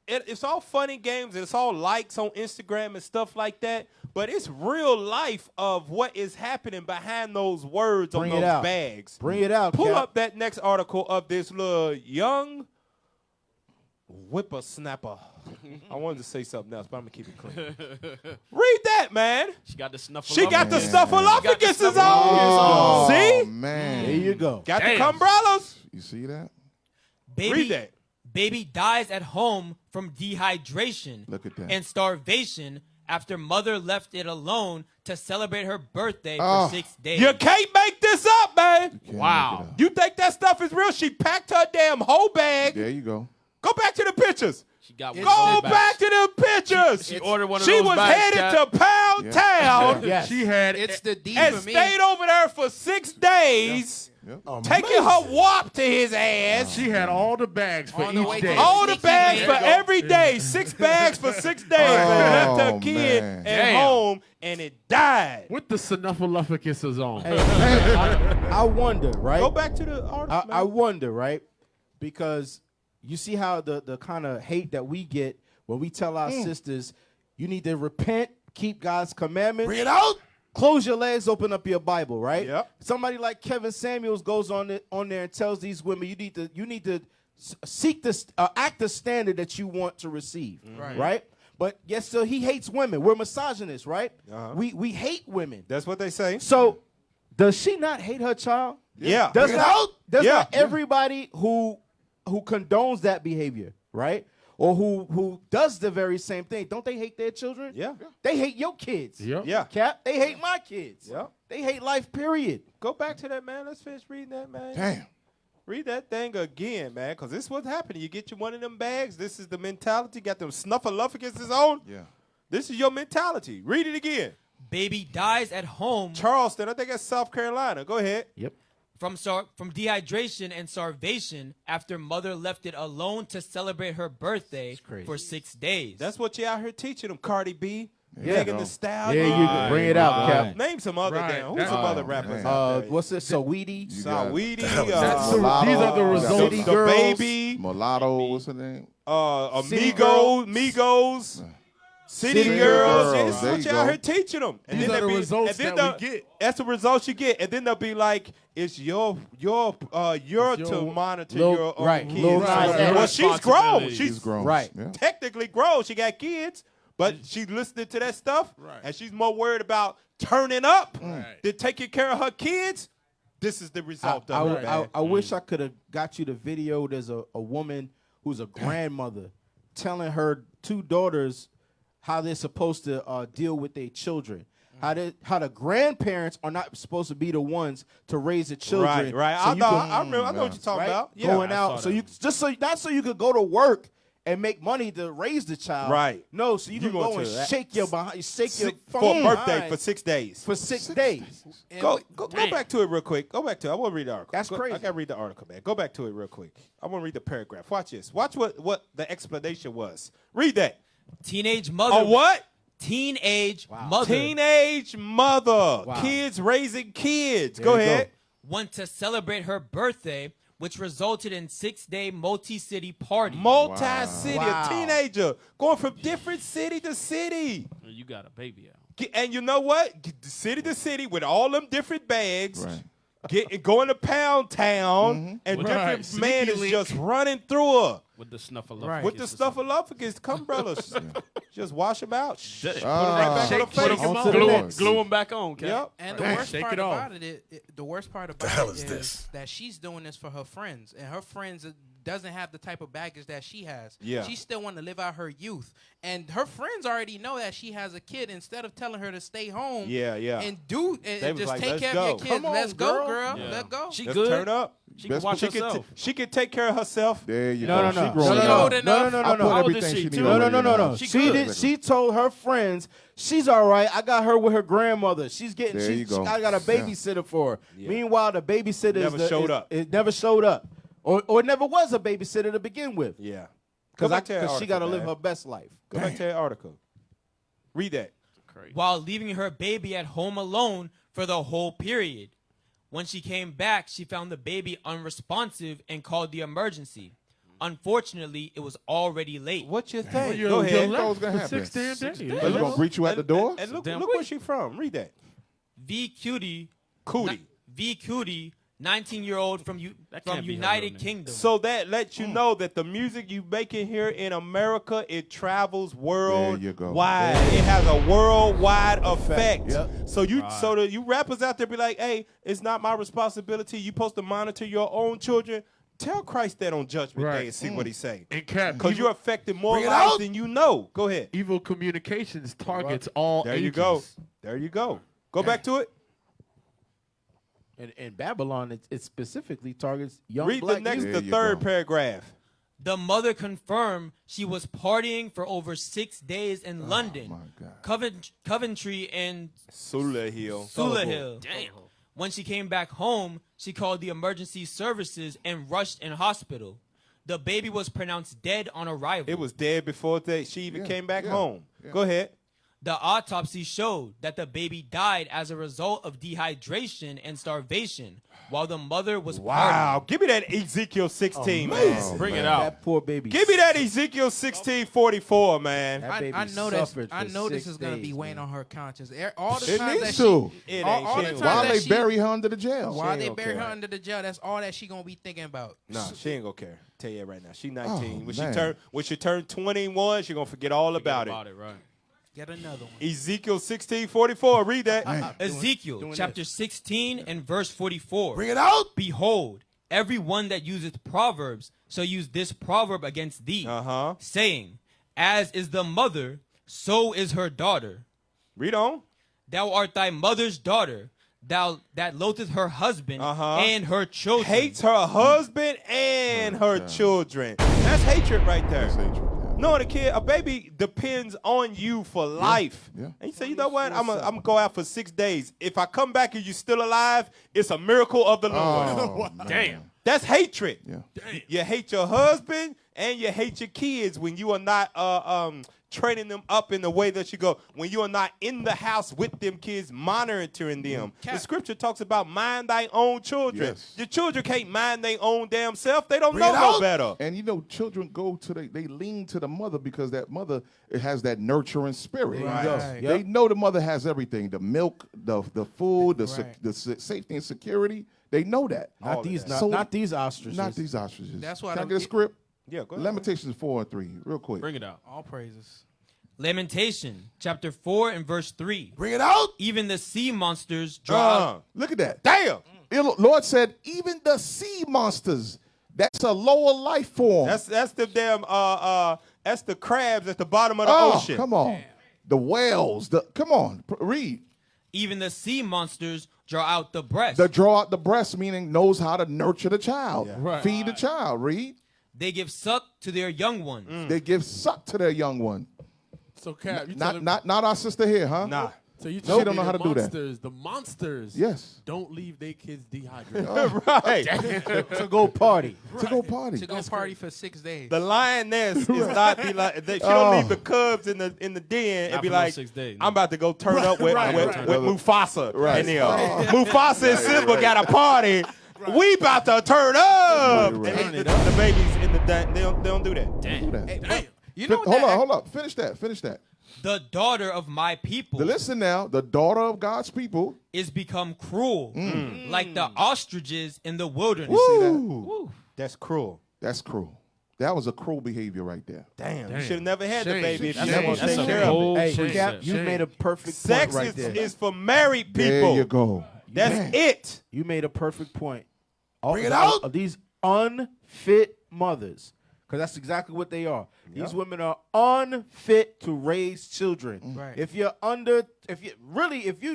It's all funny games and it's all likes on Instagram and stuff like that. But it's real life of what is happening behind those words Bring on it those out. bags. Bring it out. Pull Cap. up that next article of this little young whippersnapper. I wanted to say something else, but I'm gonna keep it clean. Read that, man. She got the snuffle. She got the snuffleupagus on. Oh, See? man. There you go. Got Damn. the umbrellas. You see that? Read that. Baby dies at home from dehydration Look at that. and starvation after mother left it alone to celebrate her birthday Oh. for 6 days. You can't make this up, man. Can't make Wow. it up. You think that stuff is real? She packed her damn whole bag. There you go. Go back to the pictures. She got Go back to the pictures. She ordered one of She those was bags, headed Cap. to Pound Town. Yes. She had It's the D and for me. stayed over there for 6 days, taking her wop to his ass. She had all the bags for On the each way day. to All the Sneaky bags man. for every day. 6 bags for 6 days. And left her kid man. at Damn. home, and it died. With the snuffleupagus on. Hey, I wonder, right? Go back to the article. I wonder, right? Because you see how the kind of hate that we get when we tell our sisters, you need to repent, keep God's commandments. Bring it out. Close your legs, open up your Bible, right? Yep. Somebody like Kevin Samuels goes on there and tells these women, you need to seek this, act the standard that you want to receive, right? But yet still he hates women. We're misogynists, right? We hate women. That's what they say. So does she not hate her child? Yeah. Does Bring it not, out. does Yeah. not everybody who condones that behavior, right? Or who does the very same thing, don't they hate their children? Yeah. They hate your kids. Yep. Yeah. Cap, they hate my kids. Yep. They hate life, period. Go back to that, man. Let's finish reading that, man. Damn. Read that thing again, man, because this is what's happening. You get you one of them bags. This is the mentality. Got them snuffleupaguses on. Yeah. This is your mentality. Read it again. Baby dies at home Charleston, I think that's South Carolina. Go ahead. Yep. from dehydration and starvation after mother left it alone to celebrate her birthday for 6 days. That's what you out here teaching them, Cardi B. Yeah. Megan Thee Stallion. Yeah, you can bring it out, Cap. Name some other damn. Who's some other rappers? What's this? Saweetie. Saweetie. These are the results. The Girls. Baby. Mulatto, what's her name? City Migos. City City Girls. Girls. Yeah, this is There what you you out go. here teaching them. And These then are the they be- results and then that we get. That's the results you get. And then they'll be like, it's your to monitor Lil- your own right, kids. Lil Nas X. Well, she's grown. She's grown. Right. Yeah. Technically grown. She got kids, but she's listening to that stuff, and she's more worried about turning up than taking care of her kids. This is the result of it, man. I wish I could have got you the video. There's a woman who's a grandmother telling her 2 daughters how they're supposed to deal with their children. How the grandparents are not supposed to be the ones to raise the children. Right. So I you know. can- I remember. I know what you're talking right? about. Yeah. Going I out saw so that. you not so you could go to work and make money to raise the child. Right. No, so you can going go and to that. shake your behind, shake your for a phone birthday behind for 6 days. for 6 days. And Go back to it real quick. Go back to it. I want to read the article. That's crazy. I got to read the article, man. Go back to it real quick. I want to read the paragraph. Watch this. Watch what the explanation was. Read that. Teenage mother. A what? Teenage mother. Teenage mother. Wow. Kids raising kids. There Go you ahead. went to celebrate her birthday, which resulted in 6-day multi-city party. Multi-city. Wow. A teenager going from different city to city. You got a baby out. And you know what? City to city with all them different bags. Right. Going to Pound Town, and With different Sneaky man is link. just running through her. With the snuffleupagus. Right. With the snuffleupagus, come brothers, just wash them out. Put it right back Shake- on the put 'em face. on. On to the Glue next. them back on, Cap. Yep. And the Damn, worst shake part it off. about the worst part about hell it is is this? that she's doing this for her friends, and her friends doesn't have the type of baggage that she has. Yeah. She still want to live out her youth, and her friends already know that she has a kid. Instead of telling her to stay home, Yeah. and They was just like, take "Let's care of go." your kids. Come on, Let's go, girl. girl. Yeah. Let go. She Let's good. turn up. She can Best watch She can, herself. she can take care of herself. There you No, go. no, She no. grown No, up. no, old no, enough. no, no, I no, put no. How old is everything she, she too? need No, no, already no, no, in no. house. She She good. did. She told her friends she's all right. I got her with her grandmother. She's getting. There you go. I got a babysitter for her. Yeah. Meanwhile, the babysitter Never showed up. It never showed up, or it never was a babysitter to begin with. Yeah. Go back to that Because she got to article, live man. her best life. Go back to that article. Read that. Crazy. while leaving her baby at home alone for the whole period. When she came back, she found the baby unresponsive and called the emergency. Unfortunately, it was already late. What you Well, think? you're- Go you're ahead. left What's gonna for happen? 6 damn days. Are you gonna greet you at the door? And look Damn where she from. Read that. V Cutie, Cootie. V Cutie, 19-year-old from That can't from be her United real name. Kingdom. So that lets you know that the music you making here in America, it travels There you go. worldwide. It has a worldwide effect. Yep. So you rappers out there be like, hey, it's not my responsibility. You supposed to monitor your own children. Tell Christ that on Judgment Right. Day and see what he say. And Cap, Because you're affecting more Bring it lives out. than you know. Go ahead. evil communications targets all There ages. you go. There you go. Go back to it. And in Babylon, it specifically targets young Read black the next, youth. the you third go. paragraph. The mother confirmed she was partying for over 6 days in London, Coventry, and Solihull. Damn. When she came back home, she called the emergency services and rushed in hospital. The baby was pronounced dead on arrival. It was dead before she even came back home. Go ahead. The autopsy showed that the baby died as a result of dehydration and starvation, while the mother was Wow. Give me that Ezekiel 16, man. Bring it out. That poor baby. Give me that Ezekiel 16:44, man. I know this is going to be weighing on her conscience. All the It times needs that to. all the times While that they she- bury her under the jail. While they bury her under the jail, that's all that she going to be thinking about. Nah, she ain't gonna care. Tell you right now. She 19. man. When she turn 21, she gonna forget all about it. Right. Get another one. Ezekiel 16:44. Read that. Ezekiel chapter 16 and verse 44. Bring it out. Behold, everyone that useth proverbs shall use this proverb against thee, saying, as is the mother, so is her daughter. Read on. Thou art thy mother's daughter, thou that loatheth her husband and her children. Hates her husband and her children. That's hatred right there. That's hatred. No, a baby depends on you for life. Yeah. And you say, you know what? I'm gonna go out for 6 days. If I come back and you're still alive, it's a miracle of the Lord. Oh, Damn. That's hatred. Yeah. You hate your husband and you hate your kids when you are not training them up in the way that you go. When you are not in the house with them kids, monitoring them. The scripture talks about mind thy own children. Yes. Your children can't mind their own damn self. They don't know no better. And you know, children they lean to the mother because that mother has that nurturing spirit. Right. They know the mother has everything: the milk, the food, the safety and security. They know that. Not these ostriches. Not these ostriches. That's why Can I get a script? Yeah, go ahead. Lamentations 4 and 3, real quick. Bring it out. All praises. Lamentation chapter 4 and verse 3. Bring it out. Even the sea monsters draw out. Look at that. Damn. Lord said, even the sea monsters. That's a lower life form. That's the damn that's the crabs at the bottom of the ocean. Come on. The whales. Come on. Read. Even the sea monsters draw out the breast. The draw out the breast, meaning knows how to nurture the child. Feed the child. Read. They give suck to their young ones. They give suck to their young one. So, Cap, you Not our sister here, huh? Nah. So you She told don't me know how the to do that. monsters, the monsters, Yes. don't leave their kids dehydrated. Right. To go party. To go party. To go party for 6 days. The lioness is not be like she don't leave the cubs in the den and Not be for no like 6 days, I'm about to go turn up with Mufasa. Right. And Mufasa and Simba got a party. We about to turn up. Right. And the babies in the den, they don't do that. Do that. Hey, you know Hold up. Finish that. The daughter of my people Listen now. The daughter of God's people. is become cruel, like the ostriches in the wilderness. Woo. That's cruel. That's cruel. That was a cruel behavior right there. Damn. You should have never had the Shame. baby if you Shame. never That's taken a care of whole it. Hey, Cap, you Shame. made a perfect Sex point right there. is for married people. There you go. That's Man. it. You made a perfect point. Bring it out. Of these unfit mothers, because that's exactly what they are. These women are unfit to raise children. Right. If you're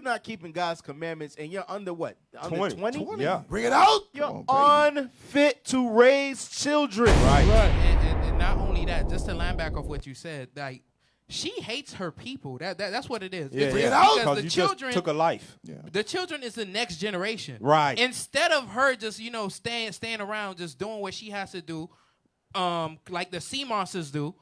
not keeping God's commandments and you're under what? Under 20? Yeah. Bring it out. You're unfit to raise children. Right. And not only that, just to line back off what you said, like she hates her people. That's what it is. Yeah, Bring it out. Because Because the you children just took a life. The children is the next generation. Right. Instead of her just, staying around just doing what she has to do, like the sea monsters do.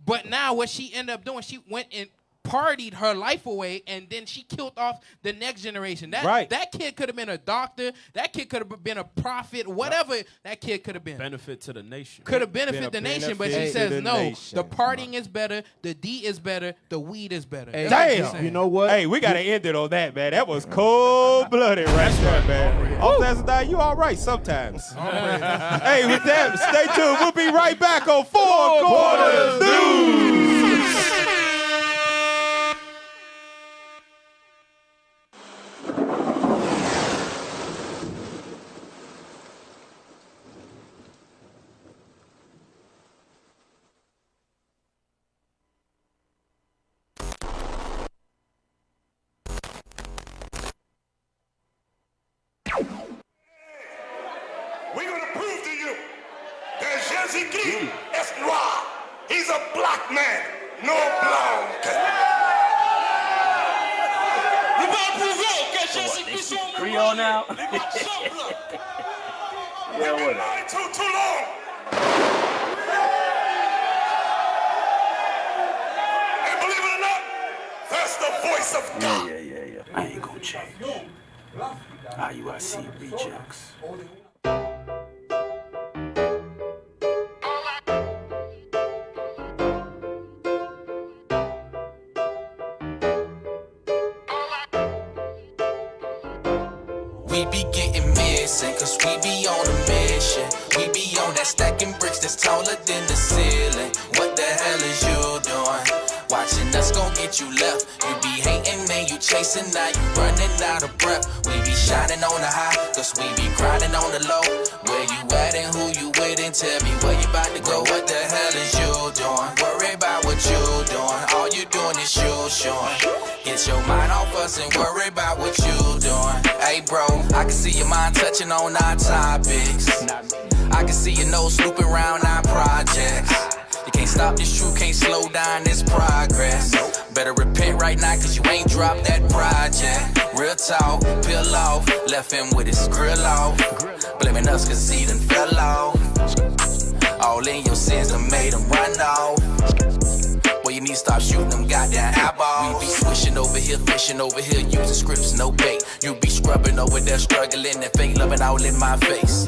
But now what she ended up doing, she went and partied her life away, and then she killed off the next generation. That kid could have been a doctor. That kid could have been a prophet. Whatever that kid could have been. Benefit to the nation. Could have benefited the nation, but she says no. nation. The partying is better. The D is better. The weed is better. Hey, That's what she's damn. saying. You know what? Hey, we gotta end it on that, man. That was cold-blooded right there, man. Officer, you all right sometimes. Hey, with that, stay tuned. We'll be right back on Four Corners News. We're going to prove to you there's yet Jésus-Christ est noir. He's a black man, no brown. Nous pouvons prouver que Jésus-Christ est Creole now? Yeah, what? Too long. And believe it or not, that's the voice of God. Yeah. I ain't gonna change. Iuic rejects. We be getting missing, cause we be on a mission. We be on that stacking bricks that's taller than the ceiling. What the hell is you doing? Watching us gon' get you left. You be hating, man, you chasing, now you running out of breath. We be shining on the high, cause we be grinding on the low. Where you at and who you with, and tell me where you about to go. What the hell is you doing? Worry about what you doing. All you doing is you showing. Get your mind off us and worry about what you doing. Hey bro, I can see your mind touching on our topics. I can see your nose snooping around our projects. You can't stop this truth, can't slow down this progress. Better repent right now, cause you ain't dropped that project. Real talk, peel off, left him with his grill off. Blaming us cause he done fell off. All in your sins done made him run off. Well, you need to stop shooting them goddamn eyeballs. We be swishing over here, fishing over here, using scripts, no bait. You be scrubbing over there, struggling and fake loving all in my face.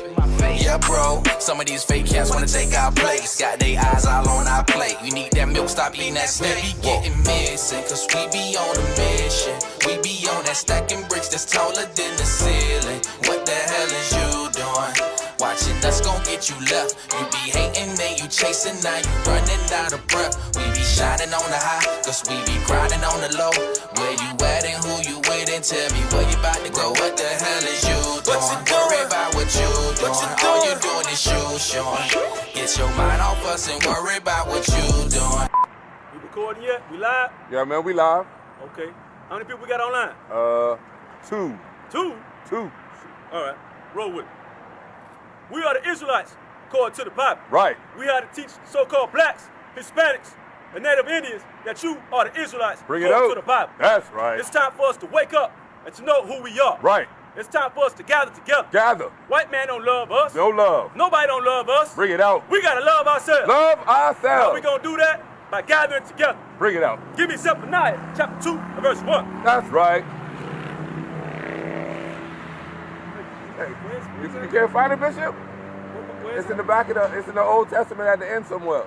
Yeah, bro, some of these fake cats wanna take our place. Got their eyes all on our plate. You need that milk, stop eating that steak. We be getting missing, cause we be on a mission. We be on that stacking bricks that's taller than the ceiling. What the hell is you doing? Watching us gon' get you left. You be hating, man, you chasing, now you running out of breath. We be shining on the high, cause we be grinding on the low. Where you at and who you with, and tell me where you about to go. What the hell is you doing? Worry about what you doing. All you doing is you showing. Get your mind off us and worry about what you doing. We recording yet? We live? Yeah, man, we live. Okay. How many people we got online? 2. 2? 2. All right. Roll with it. We are the Israelites, according to the Bible. Right. We are to teach so-called blacks, Hispanics, and Native Indians that you are the Israelites, Bring it according out. to the Bible. That's right. It's time for us to wake up and to know who we are. Right. It's time for us to gather together. Gather. White man don't love us. No love. Nobody don't love us. Bring it out. We gotta love ourselves. Love ourselves. How we gonna do that? By gathering together. Bring it out. Give me Zephaniah, chapter 2, and verse 1. That's right. Hey, you can't find it, Bishop? It's in the back of it's in the Old Testament at the end somewhere.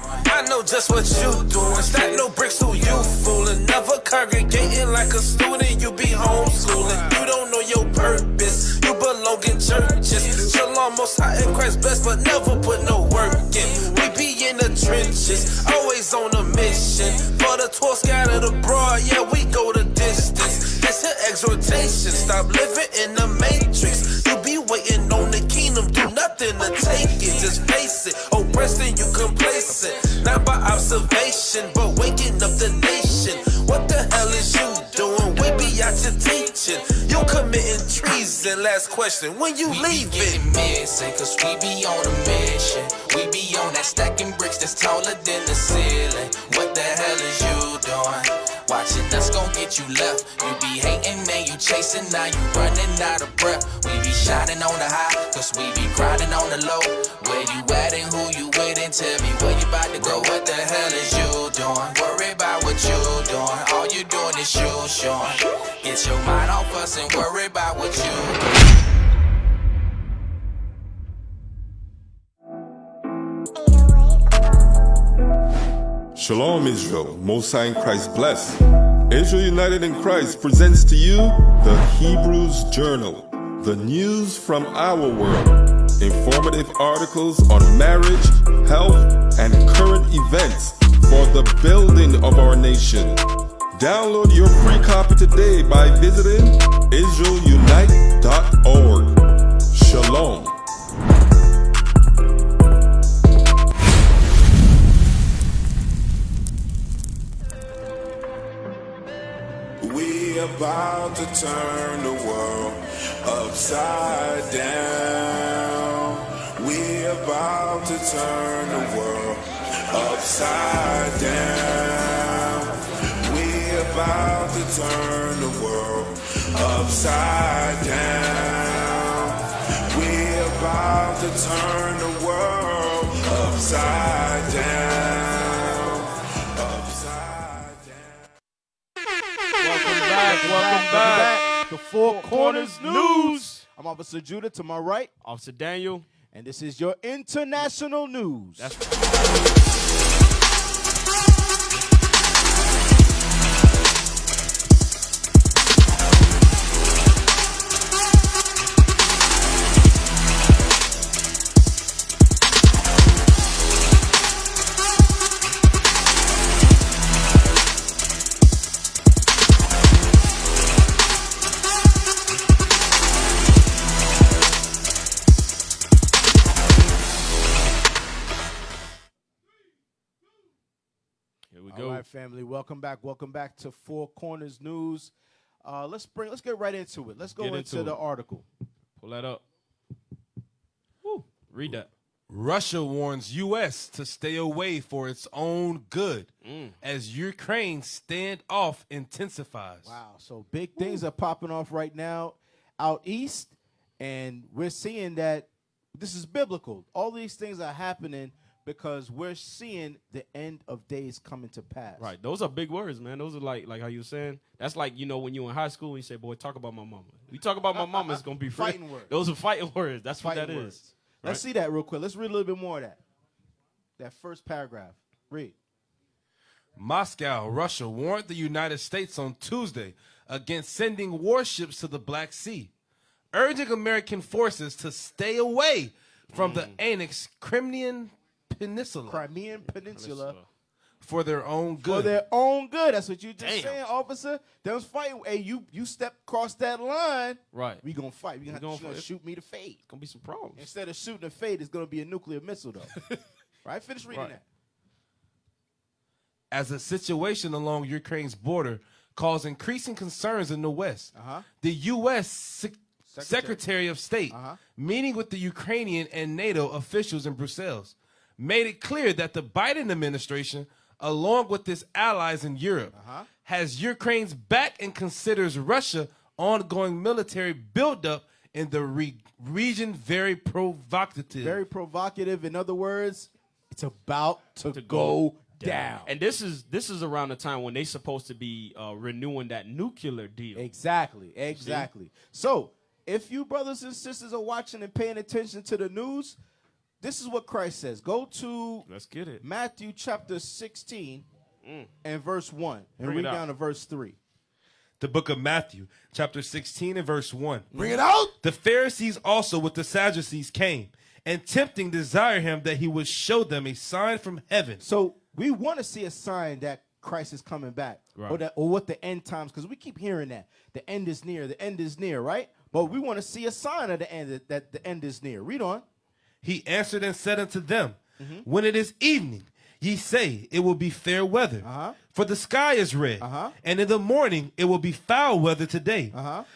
I know just what you doing. Stack no bricks, who you fooling. Never congregating like a student. You be homeschooling. You don't know your purpose. You belong in churches. Shalom, most high in Christ blessed, but never put no work in. We be in the trenches, always on a mission. For the 12 scattered abroad, yeah, we go the distance. It's an exhortation. Stop living in the matrix. You be waiting on the kingdom, do nothing to take it. Just face it. Oppressed and you complacent. Not by observation, but waking up the nation. What the hell is you doing? We be out your teaching. You committing treason. Last question, when you leaving? We be getting missing, cause we be on a mission. We be on that stacking bricks that's taller than the ceiling. What the hell is you doing? Watching us gon' get you left. You be hating, man, you chasing, now you running out of breath. We be shining on the high, cause we be grinding on the low. Where you at and who you with, and tell me where you about to go. What the hell is you doing? Worry about what you doing. All you doing is you showing. Get your mind off us and worry about what you doing. Shalom, Israel. Most High in Christ bless. Israel United in Christ presents to you the Hebrews Journal, the news from our world. Informative articles on marriage, health, and current events for the building of our nation. Download your free copy today by visiting israelunite.org. Shalom. We about to turn the world upside down. We about about to turn the world upside down. We about to turn the world upside down. We about to turn the world upside down. Upside down. Welcome back to Four Corners News. I'm Officer Judah to my right. Officer Daniel. And this is your international news. All right, family. Welcome back to Four Corners News. Let's get right into it. Let's go into the article. Pull that up. Woo. Read that. Russia warns U.S. to stay away for its own good as Ukraine standoff intensifies. Wow. So big things are popping off right now out east, and we're seeing that this is biblical. All these things are happening because we're seeing the end of days coming to pass. Right. Those are big words, man. Those are like how you were saying. That's like, when you in high school and you say, boy, talk about my mama. You talk about my mama, it's going to be fighting words. Those are fighting words. That's fighting what that words. is. Let's see that real quick. Let's read a little bit more of that. That first paragraph. Read. Moscow, Russia warned the United States on Tuesday against sending warships to the Black Sea, urging American forces to stay away from the annexed Crimean Peninsula for their own good. For their own good. That's what you just saying, officer. They was fighting. Hey, you step across that line. Right. We gonna fight. You gonna shoot me to fade. Gonna be some problems. Instead of shooting to fade, it's gonna be a nuclear missile though. Right? Finish reading that. As a situation along Ukraine's border caused increasing concerns in the West, the U.S. Secretary of State, meeting with the Ukrainian and NATO officials in Brussels, made it clear that the Biden administration, along with its allies in Europe, has Ukraine's back and considers Russia ongoing military buildup in the region very provocative. Very provocative. In other words, it's about to go down. And this is around the time when they're supposed to be renewing that nuclear deal. Exactly. See? So, if you brothers and sisters are watching and paying attention to the news, this is what Christ says. Go to Matthew chapter 16 and verse 1 and read down to verse 3. The book of Matthew, chapter 16 and verse 1. Bring it out. The Pharisees also with the Sadducees came, and tempting desire him that he would show them a sign from heaven. So we want to see a sign that Christ is coming back, or what the end times, because we keep hearing that. The end is near, right? But we want to see a sign of the end, that the end is near. Read on. He answered and said unto them, when it is evening, ye say, it will be fair weather, for the sky is red, and in the morning it will be foul weather today,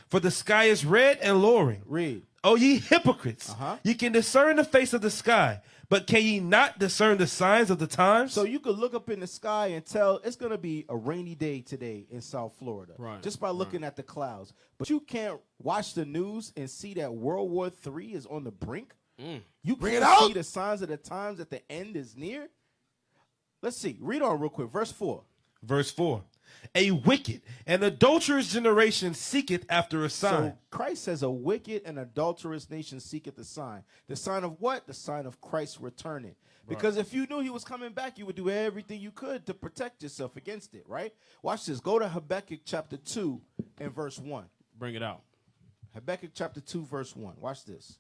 for the sky is red and lowering. Read. O ye hypocrites, ye can discern the face of the sky, but can ye not discern the signs of the times? So you could look up in the sky and tell it's going to be a rainy day today in South Florida, just by looking at the clouds. But you can't watch the news and see that World War III is on the brink. You can't see the signs of the times that the end is near. Let's see. Read on real quick. Verse 4. Verse 4. A wicked and adulterous generation seeketh after a sign. So Christ says a wicked and adulterous nation seeketh a sign. The sign of what? The sign of Christ returning. Because if you knew he was coming back, you would do everything you could to protect yourself against it, right? Watch this. Go to Habakkuk chapter 2 and verse 1. Bring it out. Habakkuk chapter 2 verse 1. Watch this.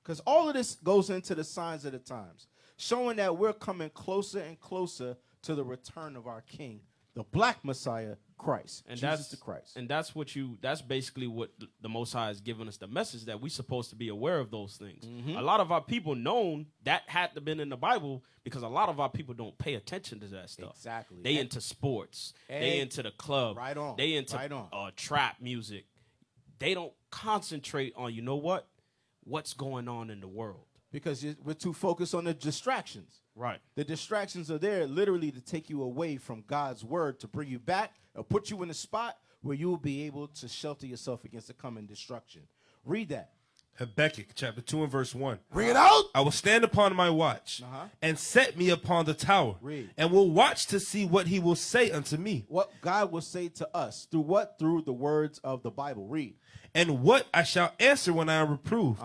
Because all of this goes into the signs of the times, showing that we're coming closer and closer to the return of our King, the Black Messiah, Christ. And Jesus the Christ. And that's basically what the Most High has given us, the message that we're supposed to be aware of those things. A lot of our people known that had to been in the Bible because a lot of our people don't pay attention to that stuff. Exactly. They into sports. They into the club. Right on. They into trap music. They don't concentrate on, what's going on in the world. Because we're too focused on the distractions. Right. The distractions are there literally to take you away from God's word, to bring you back or put you in a spot where you will be able to shelter yourself against the coming destruction. Read that. Habakkuk chapter 2 and verse 1. Bring it out. I will stand upon my watch and set me upon the tower and will watch to see what he will say unto me. What God will say to us. Through what? Through the words of the Bible. Read. And what I shall answer when I am reproved.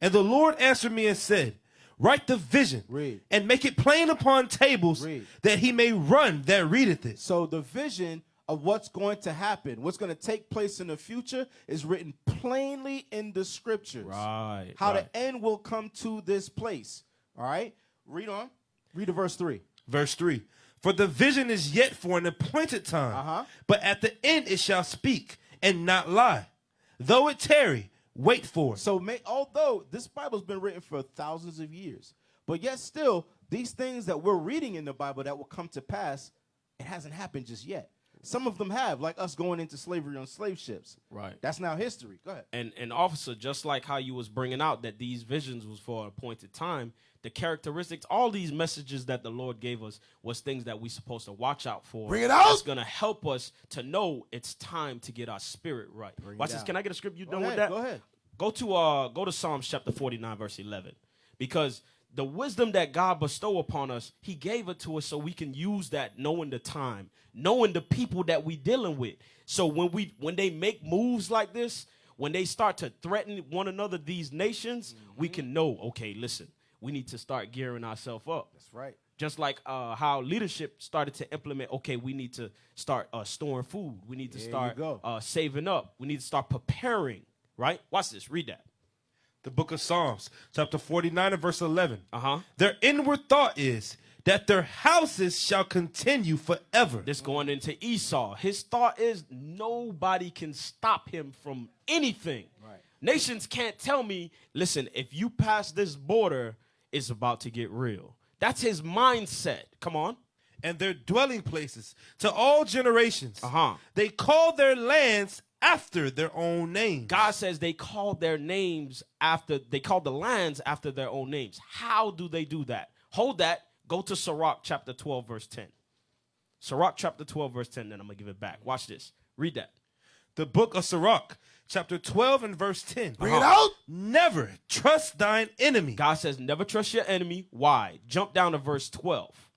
And the Lord answered me and said, write the vision and make it plain upon tables that he may run that readeth it. So the vision of what's going to happen, what's going to take place in the future, is written plainly in the scriptures. Right. How the end will come to this place. All right? Read on. Read to verse 3. Verse 3. For the vision is yet for an appointed time, but at the end it shall speak and not lie. Though it tarry, wait for it. So although this Bible's been written for thousands of years, but yet still, these things that we're reading in the Bible that will come to pass, it hasn't happened just yet. Some of them have, like us going into slavery on slave ships. Right. That's now history. Go ahead. And officer, just like how you was bringing out that these visions was for an appointed time, the characteristics, all these messages that the Lord gave us was things that we supposed to watch out for. Bring it out. That's going to help us to know it's time to get our spirit right. Watch this. Can I get a script? You done with that? Go ahead. Go to Psalms chapter 49, verse 11. Because the wisdom that God bestow upon us, he gave it to us so we can use that, knowing the time, knowing the people that we dealing with. So when they make moves like this, when they start to threaten one another, these nations, we can know, okay, listen, we need to start gearing ourselves up. That's right. Just like how leadership started to implement, okay, we need to start storing food. We need to start saving up. We need to start preparing, right? Watch this. Read that. The book of Psalms, chapter 49 and verse 11. Their inward thought is that their houses shall continue forever. This going into Esau. His thought is nobody can stop him from anything. Right. Nations can't tell me, listen, if you pass this border, it's about to get real. That's his mindset. Come on. And their dwelling places to all generations. They call their lands after their own names. God says they called their names after, they called the lands after their own names. How do they do that? Hold that. Go to Sirach chapter 12, verse 10. Sirach chapter 12, verse 10, then I'm going to give it back. Watch this. Read that. The book of Sirach, chapter 12 and verse 10. Bring it out. Never trust thine enemy. God says never trust your enemy. Why? Jump down to verse 12.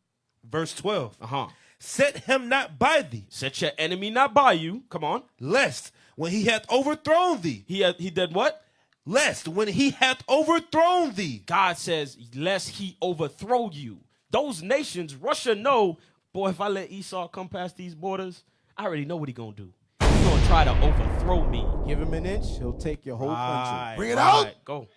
Verse 12. Set him not by thee. Set your enemy not by you. Come on. Lest when he hath overthrown thee. He did what? Lest when he hath overthrown thee. God says, lest he overthrow you. Those nations, Russia know, boy, if I let Esau come past these borders, I already know what he gonna do. He's gonna try to overthrow me. Give him an inch, he'll take your whole country. Bring it out. Go.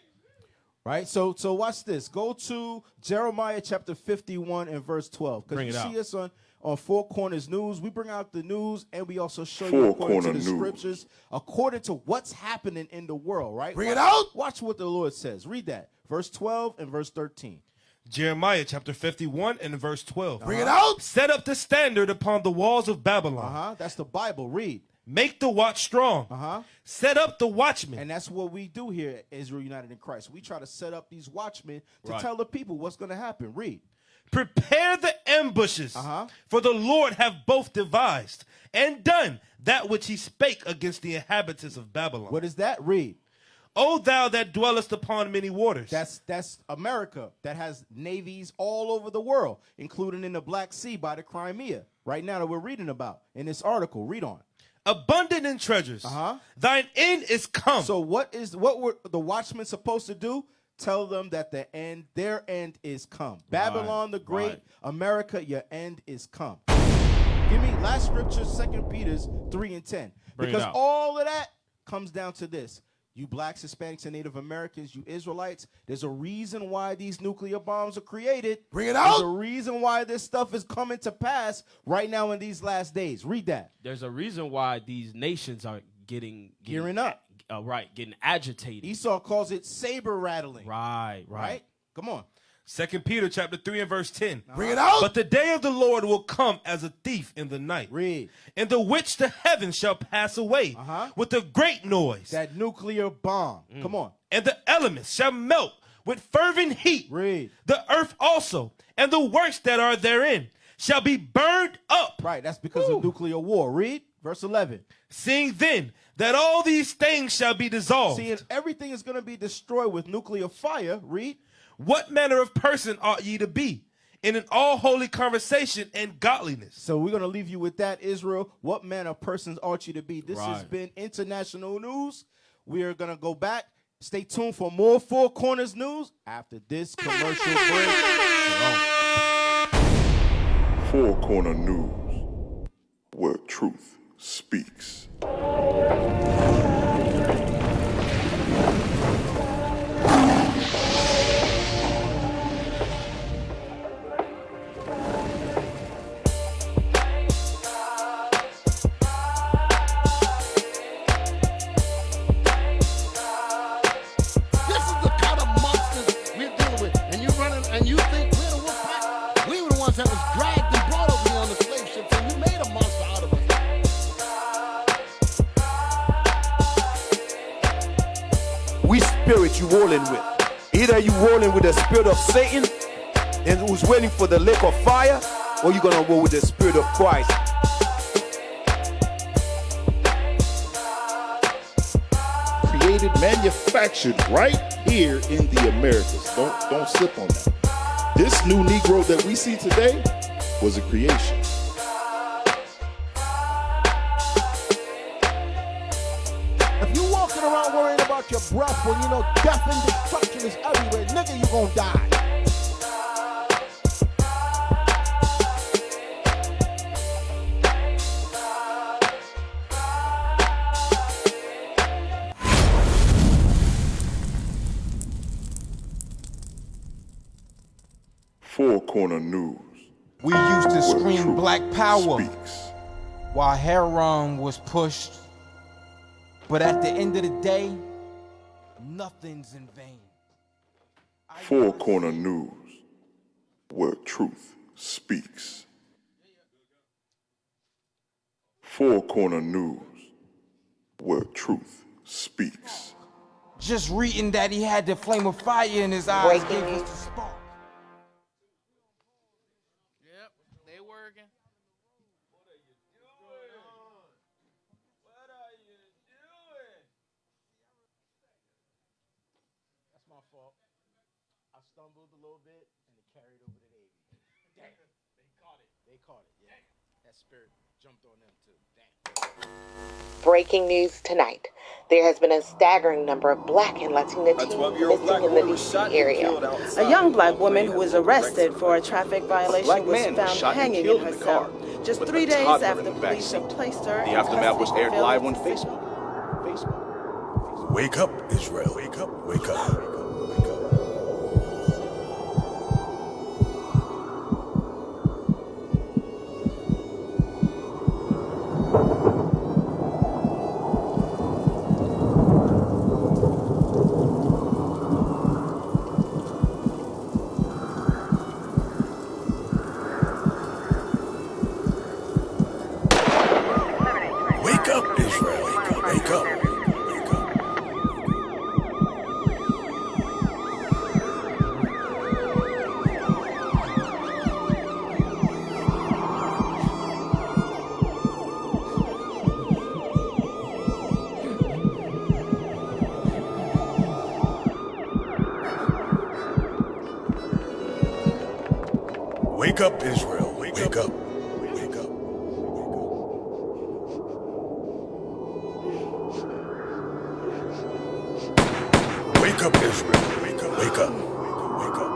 Right, so watch this. Go to Jeremiah chapter 51 and verse 12. Because you see us on Four Corners News. We bring out the news and we also show you according to the scriptures, according to what's happening in the world, right? Bring it out. Watch what the Lord says. Read that. Verse 12 and verse 13. Jeremiah chapter 51 and verse 12. Bring it out. Set up the standard upon the walls of Babylon. That's the Bible. Read. Make the watch strong. Set up the watchmen. And that's what we do here at Israel United in Christ. We try to set up these watchmen to tell the people what's going to happen. Read. Prepare the ambushes, for the Lord have both devised and done that which he spake against the inhabitants of Babylon. What is that? Read. O thou that dwellest upon many waters. That's America that has navies all over the world, including in the Black Sea by the Crimea, right now that we're reading about in this article. Read on. Abundant in treasures. Thine end is come. So what were the watchmen supposed to do? Tell them that their end is come. Babylon the Great, America, your end is come. Give me last scripture, 2 Peter 3 and 10. Because all of that comes down to this. You blacks, Hispanics, and Native Americans, you Israelites, there's a reason why these nuclear bombs are created. Bring it out. There's a reason why this stuff is coming to pass right now in these last days. Read that. There's a reason why these nations are gearing up. Getting agitated. Esau calls it saber rattling. Right. Come on. 2 Peter chapter 3 and verse 10. Bring it out. But the day of the Lord will come as a thief in the night. Read. In the which the heavens shall pass away with a great noise. That nuclear bomb. Come on. And the elements shall melt with fervent heat. Read. The earth also, and the works that are therein, shall be burned up. Right, that's because of nuclear war. Read verse 11. Seeing then that all these things shall be dissolved. Seeing everything is going to be destroyed with nuclear fire. Read. What manner of person ought ye to be in an all holy conversation and godliness? So we're going to leave you with that, Israel. What manner of persons ought you to be? This has Right. been international news. We are going to go back. Stay tuned for more Four Corners news after this commercial break. Four Corner News, where truth speaks. That was dragged and brought over here on the slave ship, so you made a monster out of us. We spirit you rolling with. Either you rolling with the spirit of Satan and who's waiting for the lake of fire, or you're gonna roll with the spirit of Christ. Created, manufactured right here in the Americas. Don't slip on that. This new Negro that we see today was a creation. If you walking around worrying about your breath when you know death and destruction is everywhere, nigga, you gonna die. Four Corner News. We used to scream black power Speaks. while heroin was pushed. But at the end of the day, nothing's in vain. Four Corner News, where truth speaks. Four Corner News, where truth speaks. Just reading that he had the flame of fire in his eyes gave us the spark. I stumbled a little bit and it carried over to Navy. Damn. They caught it, yeah. That spirit jumped on them too. Damn. Breaking news tonight. There has been a staggering number of black and Latina teens missing in the D.C. area. A young black woman who was arrested for a traffic violation was found hanging in her cell. Just 3 days after police had placed her in The aftermath was aired live on custody. Facebook. Wake up, Israel. Wake up. Wake up. Wake up, Israel. Wake up. Wake up. Wake up, Israel. Wake up. Wake up. Wake up, Israel. Wake up. Wake up. Wake up.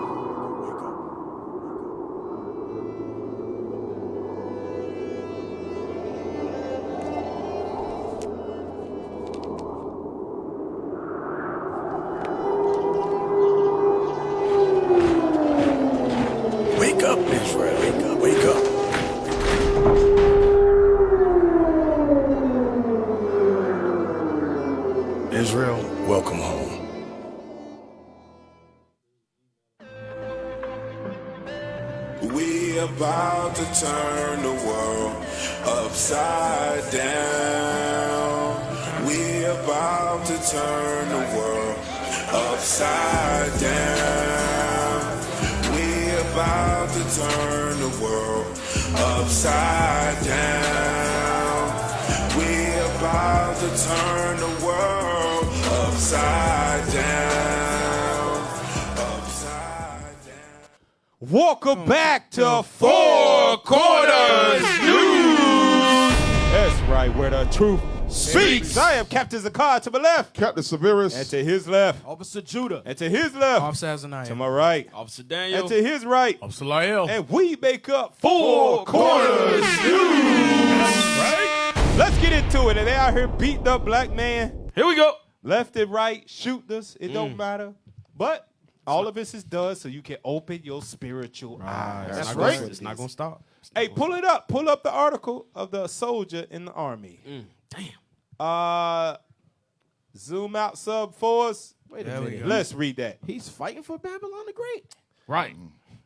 Wake up, Israel. Wake up. Wake up. Israel, welcome home. We about to turn the world upside down. We about to turn the world upside down. We about to turn the world upside down. We about to turn the world upside down. Upside down. Welcome back to Four Corners News. That's right, where the truth speaks. I am Captain Zakar to my left. Captain Severus. And to his left. Officer Judah. And to his left. Officer Azaniah. To my right. Officer Daniel. And to his right. Officer Lyell. And we make up Four Corners News. Right? Let's get into it. And they out here beating up black man. Here we go. Left and right, shooting us. It don't matter. But all of this is done so you can open your spiritual eyes. That's right. It's not going to stop. Hey, pull it up. Pull up the article of the soldier in the army. Damn. Zoom out sub for us. Wait a minute. Let's read that. He's fighting for Babylon the Great. Right.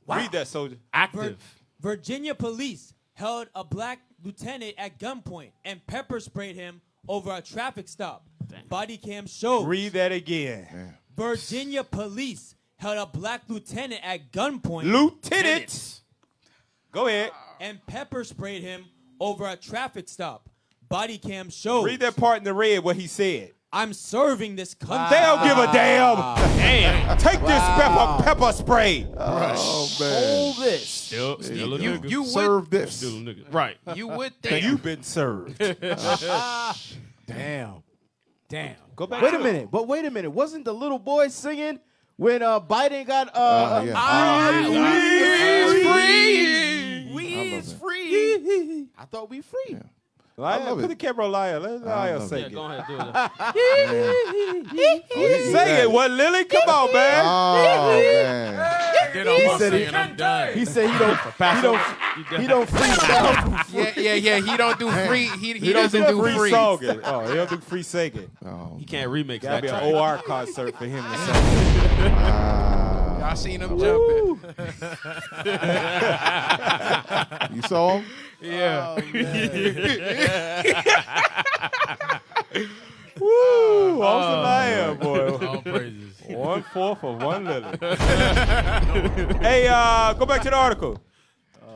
Read that, soldier. Active. Virginia police held a black lieutenant at gunpoint and pepper sprayed him over a traffic stop. Body cam shows. Read that again. Virginia police held a black lieutenant at gunpoint. Lieutenant. Go ahead. And pepper sprayed him over a traffic stop. Body cam shows. Read that part in the red what he said. I'm serving this country. They don't give a damn. Damn. Take this pepper spray. Oh, man. Hold this. Still a nigga. You Serve would, this. Still a nigga. Right. you would think. You've been served. Damn. Go back. Wait a minute. Wasn't the little boy singing when Biden got We is free. I thought we free. Yeah. Liar, put the camera on Liar. Let Liar say it. Go ahead, do it. Say it. What, Lily? Come on, man. Oh, man. Get on my singing, I'm done. He said he don't freestyle. Yeah. He don't do free. He doesn't do free. Songing. Oh, he don't do free singing. Oh, He can't remix Gotta that be track. an OR concert for him to sing. Y'all seen him jumping. You saw him? Yeah. Woo! Awesome Liar, boy. All praises. 1/4 of 1 Lily. Hey, go back to the article.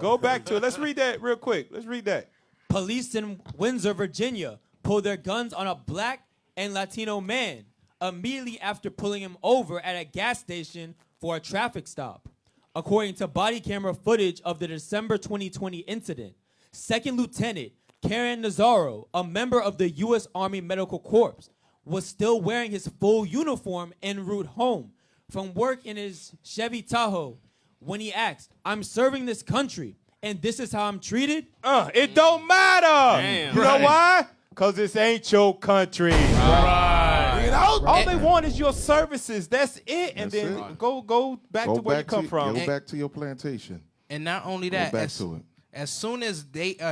Go back to it. Let's read that real quick. Let's read that. Police in Windsor, Virginia, pulled their guns on a black and Latino man immediately after pulling him over at a gas station for a traffic stop. According to body camera footage of the December 2020 incident, Second Lieutenant Karen Nazaro, a member of the U.S. Army Medical Corps, was still wearing his full uniform en route home from work in his Chevy Tahoe when he asked, "I'm serving this country, and this is how I'm treated?" It don't matter. Damn. You know why? Because this ain't your country. Right. All they want is your services. That's it. And That's then it. go back to where you come from. Go back to your plantation. And not only Go that, back to it. as soon as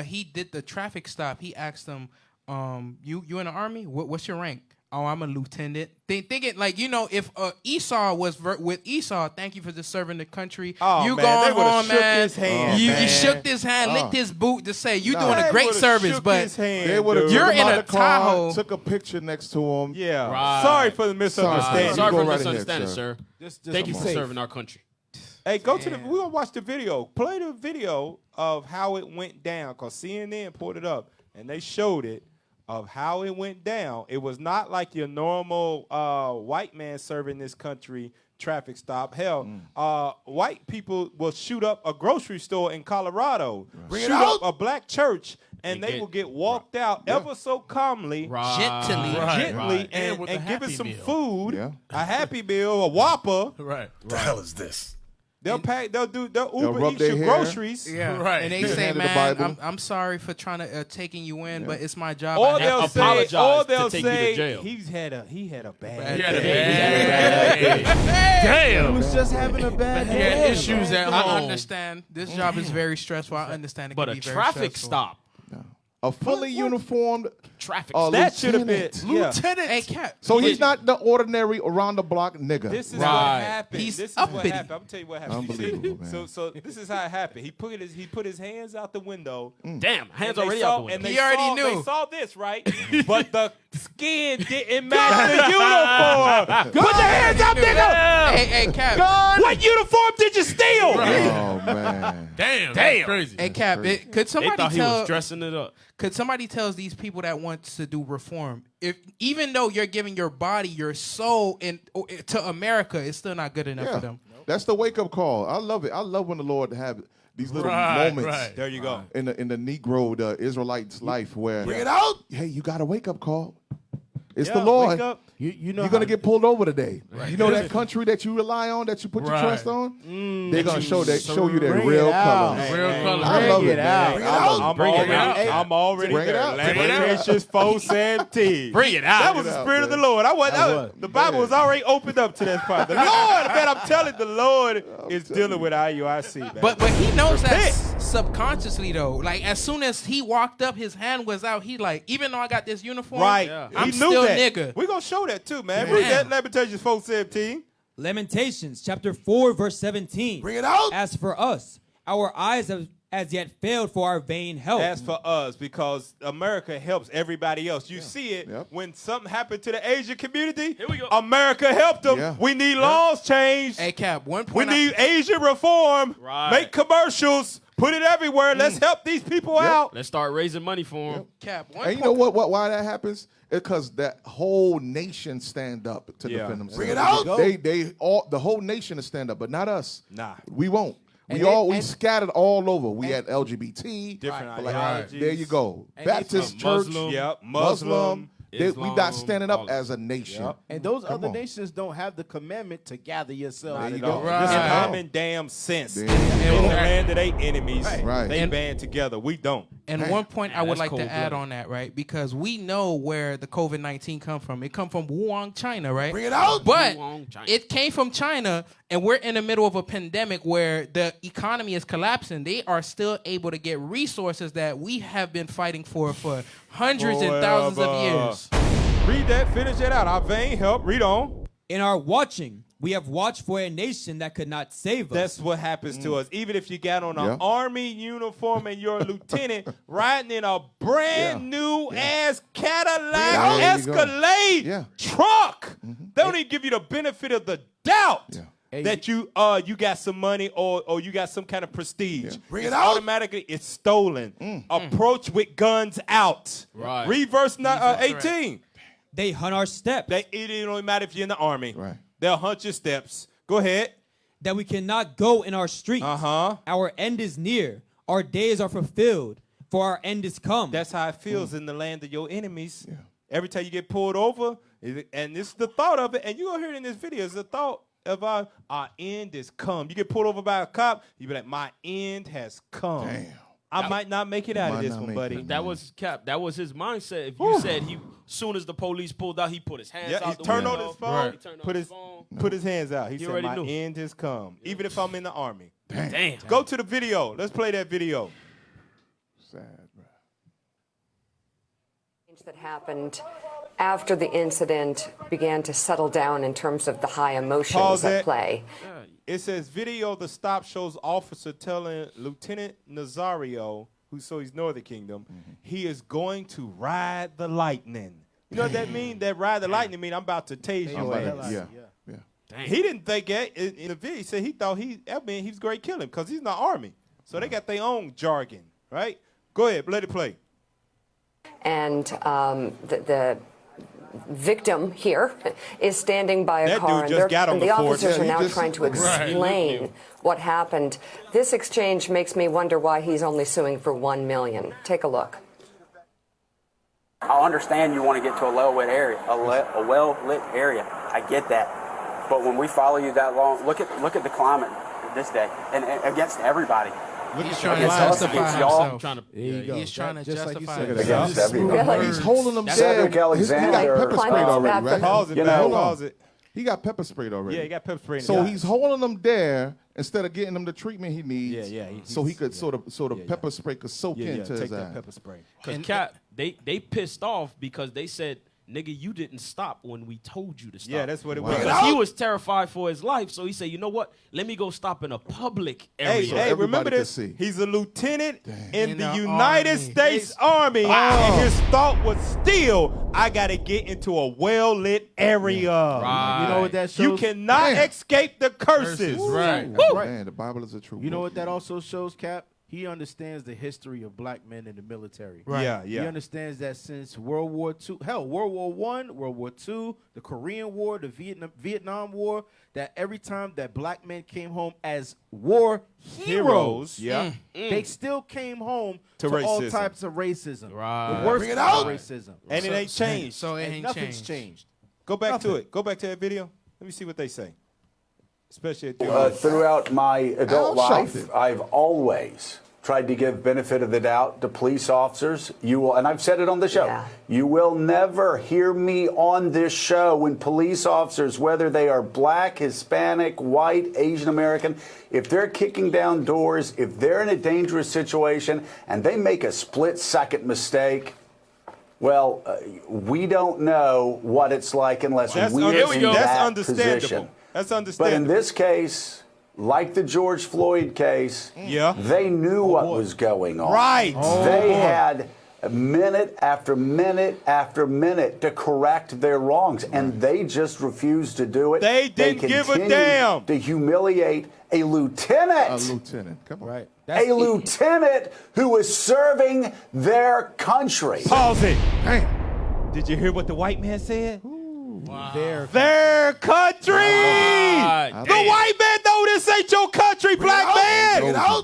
he did the traffic stop, he asked them, "You in the army? What's your rank?" "Oh, I'm a lieutenant." Thinking like, if Esau was with Esau, "Thank you for just serving the country. Oh, you man, going they would've home, shook man." his hand, You man. shook his hand, licked his boot to say you doing They a great would've service, shook but his hand, They would have dude. You're took him in out a the car, Tahoe. took a picture next to him. Yeah. Right. Sorry for the misunderstanding. Sorry Go for right ahead, misunderstanding, sir. sir. Thank you for serving our country. Hey, go to the. We're gonna watch the video. Play the video of how it went down, cause CNN pulled it up and they showed it of how it went down. It was not like your normal white man serving this country traffic stop. Hell, white people will shoot up a grocery store in Colorado, shoot up a black church, and they will get walked out ever so calmly, gently, and given some food, a Happy Meal, a Whopper. Right. The hell is this? They'll Uber rub eat their your hair. groceries. yeah, Right. And they Hand say, of the "Man, Bible. I'm sorry for trying to taking you in, but it's my job." Or I have they'll to say, apologize to take you to say jail. he had a bad He had a day. bad day. He was just having a bad He day. had issues at home. I home. understand. This job is very stressful. I understand it But can a be very traffic stressful. stop. A fully uniformed traffic. That should have been Lieutenant. Hey, Cap. So he's not the ordinary around the block nigga. This is what happened. He's This is uppity. what happened. I'm gonna tell you what happened. Unbelievable, man. So this is how it happened. He put his hands out the window. Damn, hands and they already saw- out the window. And they He already saw, knew. They saw this, right? But the skin didn't match the uniform. Put your hands up, nigga. Hey, Cap. What uniform did you steal? Oh man. Damn. Crazy. Hey, Cap. Could They somebody thought he tell? was dressing it up. Could somebody tell these people that want to do reform, if even though you're giving your body, your soul, to America, it's still not good enough for them? That's the wake up call. I love it. I love when the Lord have these little moments. There you go. In the Negro, the Israelites' life, where Bring it out. Hey, you got a wake up call. It's Yeah, the Lord. wake up. You know You're gonna get pulled over today. You know that country that you rely on, that you put your trust on. They're gonna show you their Bring real it out. colors. Real color. I love Bring it, it out. man. Bring it out. Bring it out. I'm already Bring it there. out. Bring it out. Lamentations 4:17. Bring it out. That was the spirit of the Lord. The Bible was already opened up to that part. The Lord, man, I'm telling you, the Lord is dealing with IUIC, man. But he knows that subconsciously though. Like as soon as he walked up, his hand was out. He like, even though I got this uniform, right, I'm he knew still that. nigga. We're gonna show that too, man. Read that Lamentations 4:17. Lamentations chapter 4 verse 17. Bring it out. As for us, our eyes have as yet failed for our vain help. As for us, because America helps everybody else. You see it when something happened to the Asian community. Here we go. America helped them. Yeah. We need laws changed. Hey, Cap. One We point. need Asian reform. Right. Make commercials. Put it everywhere. Let's help these people out. Let's start raising money for him. Cap. One And you know what? Why that happens? It's because that whole nation stand up to defend themselves. Bring it out. They all the whole nation is stand up, but not us. Nah. We won't. And We scattered all over. We had LGBT, Different ideologies. There you go. And Baptist church, Muslim. Yep. Muslim. We Islam, not standing up all of as a nation. And those Come other on. nations don't have the commandment to gather yourselves. There you together. go. Just Right. common damn sense. There In you the go. land of their enemies, Right. they And- band together. We don't. And Man. one point I would that's like to cold-blooded. add on that, right? Because we know where the COVID-19 come from. It come from Wuhan, China, right? Bring it out. But Wuhan, China. it came from China, and we're in the middle of a pandemic where the economy is collapsing. They are still able to get resources that we have been fighting for hundreds and thousands of years. Read that. Finish it out. Our vain help. Read on. In our watching, we have watched for a nation that could not save us. That's what happens to us. Even if you got on an Yeah. army uniform and you're a lieutenant riding in a brand new ass Cadillac There you go. Escalade Yeah. truck, they don't even give you the benefit of the doubt Yeah. that you got some money or you got some kind of prestige. Bring it It's out. automatically it's stolen. Approach with guns out. Right. Read verse 18. They hunt our steps, It don't matter if you're in the army. Right. They'll hunt your steps. Go ahead. that we cannot go in our streets. Our end is near. Our days are fulfilled, for our end is come. That's how it feels in the land of your enemies. Every time you get pulled over, and this is the thought of it, and you're going to hear it in this video, it's the thought of our end is come. You get pulled over by a cop, you be like, my end has come. Damn. I might not make it out of Might this not one, make buddy. it. That was Cap. That was his mindset. If you said soon as the police pulled out, he put his hands Yeah, out he the turned window. on his phone, He turned on put his his phone. put his hands out. He said, already my knew. end has come, even if I'm in the army. Damn. Go to the video. Let's play that video. Sad, bro. That happened after the incident began to settle down in terms of the high emotions Pause at it. play. It says video the stop shows officer telling Lieutenant Nazario, he's Northern Kingdom, he is going to ride the lightning. You know what that mean? That ride the lightning mean I'm about to tase you. Yeah. He didn't think that in the video. He said he thought that mean he was going to kill him because he's in the army. So they got their own jargon, right? Go ahead, let it play. And the victim here is standing by a That car, dude and, just got on the the force. officers Yeah, are he now just- trying to Right. explain what happened. This exchange makes me wonder why he's only suing for $1 million. Take a look. I understand you want to get to a well-lit area, a well-lit area. I get that, but when we follow you that long, look at the climate this day, and against everybody. He's trying to Against us, justify against y'all. himself. There you go. He's trying to Just like you justify said, himself. against everybody. Really? He's holding them Cedric dead. He got Alexander. pepper sprayed already, right? Pause it, You man. know, Pause it. He got pepper sprayed already. Yeah, he got pepper sprayed. So he's holding them there instead of getting him the treatment he needs. Yeah. So he could sort of pepper spray could soak into his take eye. that pepper spray. Because Cap, they pissed off because they said, nigga, you didn't stop when we told you to stop. Yeah, that's what it was. Because he was terrified for his life, so he said, you know what? Let me go stop in a public area. Hey, remember this? See. He's a lieutenant in the the United Army. States Army, and his thought was still, I got to get into a well-lit area. Right. You know what that shows? You cannot escape the curses. Right. Man, the Bible is a true You know book. what that also shows, Cap? He understands the history of black men in the military. Right. Yeah. He understands that since World War II, World War I, World War II, the Korean War, the Vietnam War, that every time that black men came home as war heroes, they still came home to all racism. types of racism. Right. The worst Bring it kind of out. racism. And it ain't changed. So it And ain't nothing's changed. Go back to it. Go back to that video. Let me see what they say. Especially at Throughout my adult Al life, Sharpton. I've always tried to give benefit of the doubt to police officers. You will, and I've said it on the show, Yeah. you will never hear me on this show when police officers, whether they are black, Hispanic, white, Asian American, if they're kicking down doors, if they're in a dangerous situation and they make a split-second mistake, well, we don't know what it's like unless we're in that position. That's But understandable. in this case, like the George Floyd case, they knew what was going on. Right. They had minute after minute after minute to correct their wrongs, and they just refused to do it. They didn't give a continued damn. to humiliate a lieutenant. A lieutenant. Come on. Right. A lieutenant who was serving their country. Pause it. Did you hear what the white man said? Wow. Their country. God The white man know this ain't your country, black man.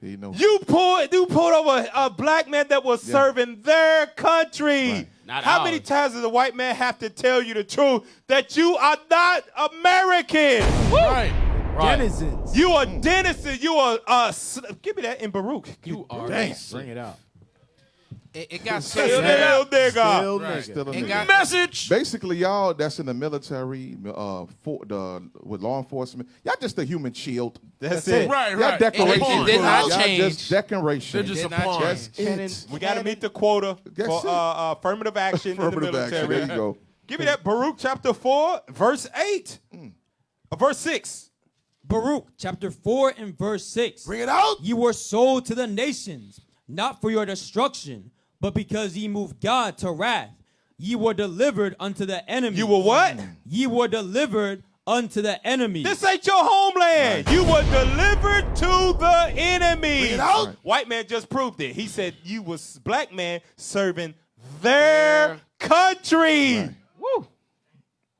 He knows. You pulled over a black man that was serving their country. Right. Not How ours. many times does the white man have to tell you the truth that you are not American? Right. Denizens. You are denizen. You are give me that in Baruch. You are Damn. Bring it out. It got Still so nigga. Still Right. nigga. Still a It nigga. got message. Basically, y'all that's in the military, with law enforcement, y'all just a human shield. That's it. Right, Y'all right. decoration. It did not Y'all change. just decoration. They're just Did a not pawn. change. That's it. We got to meet the quota That's for it. affirmative action Affirmative in the military. action. There you go. Give me that Baruch chapter 4, verse 8. Verse 6. Baruch chapter 4 and verse 6. Bring it out. Ye were sold to the nations, not for your destruction, but because ye moved God to wrath. Ye were delivered unto the enemy. You were what? Ye were delivered unto the enemy. This ain't your homeland. You were delivered to the enemy. Bring it out. Right. White man just proved it. He said you was black man serving their country. Right. Woo.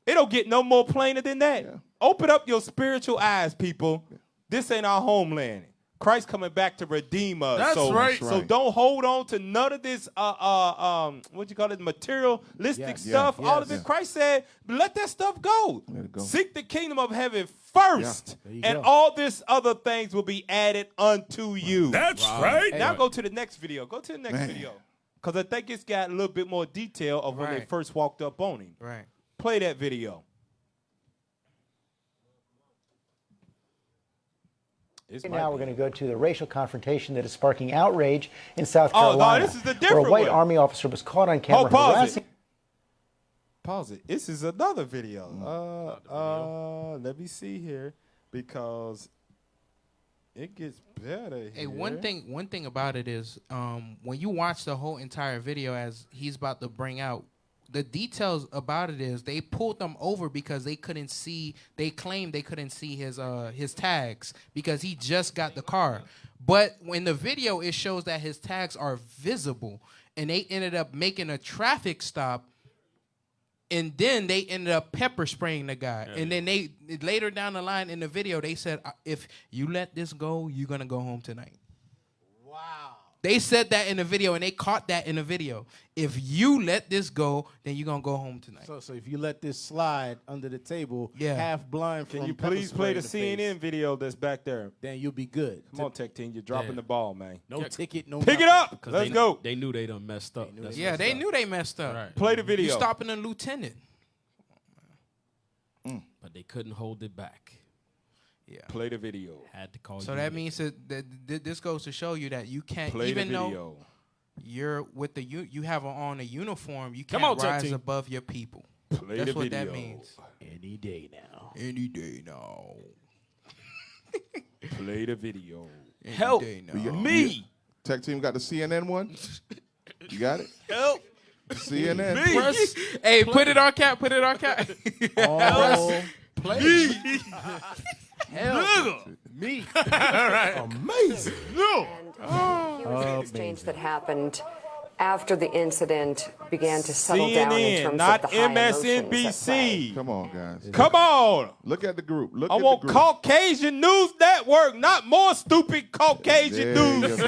It don't get no more plainer than that. Yeah. Open up your spiritual eyes, people. This ain't our homeland. Christ coming back to redeem us. That's right. So don't hold on to none of this what you call it, materialistic stuff. Yeah, all of it. Christ said, let that stuff go. Let it go. Seek the kingdom of heaven first, There you and go. all this other things will be added unto you. That's right. Now go to the next video. Go to the next video. Because I think it's got a little bit more detail of when they Right. first walked up on him. Right. Play that video. Now we're going to go to the racial confrontation that is sparking outrage in South Oh, no, Carolina. this is the where different a white one. Army officer was caught on camera pause harassing. it. Pause it. This is another video. Let me see here because it gets better. Hey, here. one thing about it is, when you watch the whole entire video as he's about to bring out, the details about it is they pulled them over because they couldn't see. They claimed they couldn't see his tags because he just got the car. But in the video, it shows that his tags are visible, and they ended up making a traffic stop. And then they ended up pepper spraying the guy. Yeah. And then they later down the line in the video, they said, if you let this go, you're going to go home tonight. Wow. They said that in the video, and they caught that in the video. If you let this go, then you're going to go home tonight. So if you let this slide under the table, Yeah. half blind Can from you pepper please spray play in the CNN face, video that's back there? then you'll be good. Come on, Tech Team. You're dropping the ball, man. No ticket, no Pick it nothing. up. Let's go. They knew they done messed up. That's Yeah, they knew they messed up. Right. Play the video. You stopping a lieutenant. but they couldn't hold it back. Yeah. Play the video. Had to call. So that means that this goes to show you that you can't, Play even the video. though you're with the you have on a uniform, you Come can't on, Tech rise Team. above your people. Play That's the what that video. means. Any day now. Any day now. Play the video. Any Help day now. me. Tech Team got the CNN one? You got it? Help. CNN. Me. Press, hey, put it on cap. Put it on cap. Oh, play. Nigga. Me. Amazing. Here was the exchange that happened after the incident began to settle down in CNN, terms not of the high emotions at play. MSNBC. Come on, guys. Come on. Look at the group. Look I at want the group. Caucasian News Network, not more stupid Caucasian There you news. go.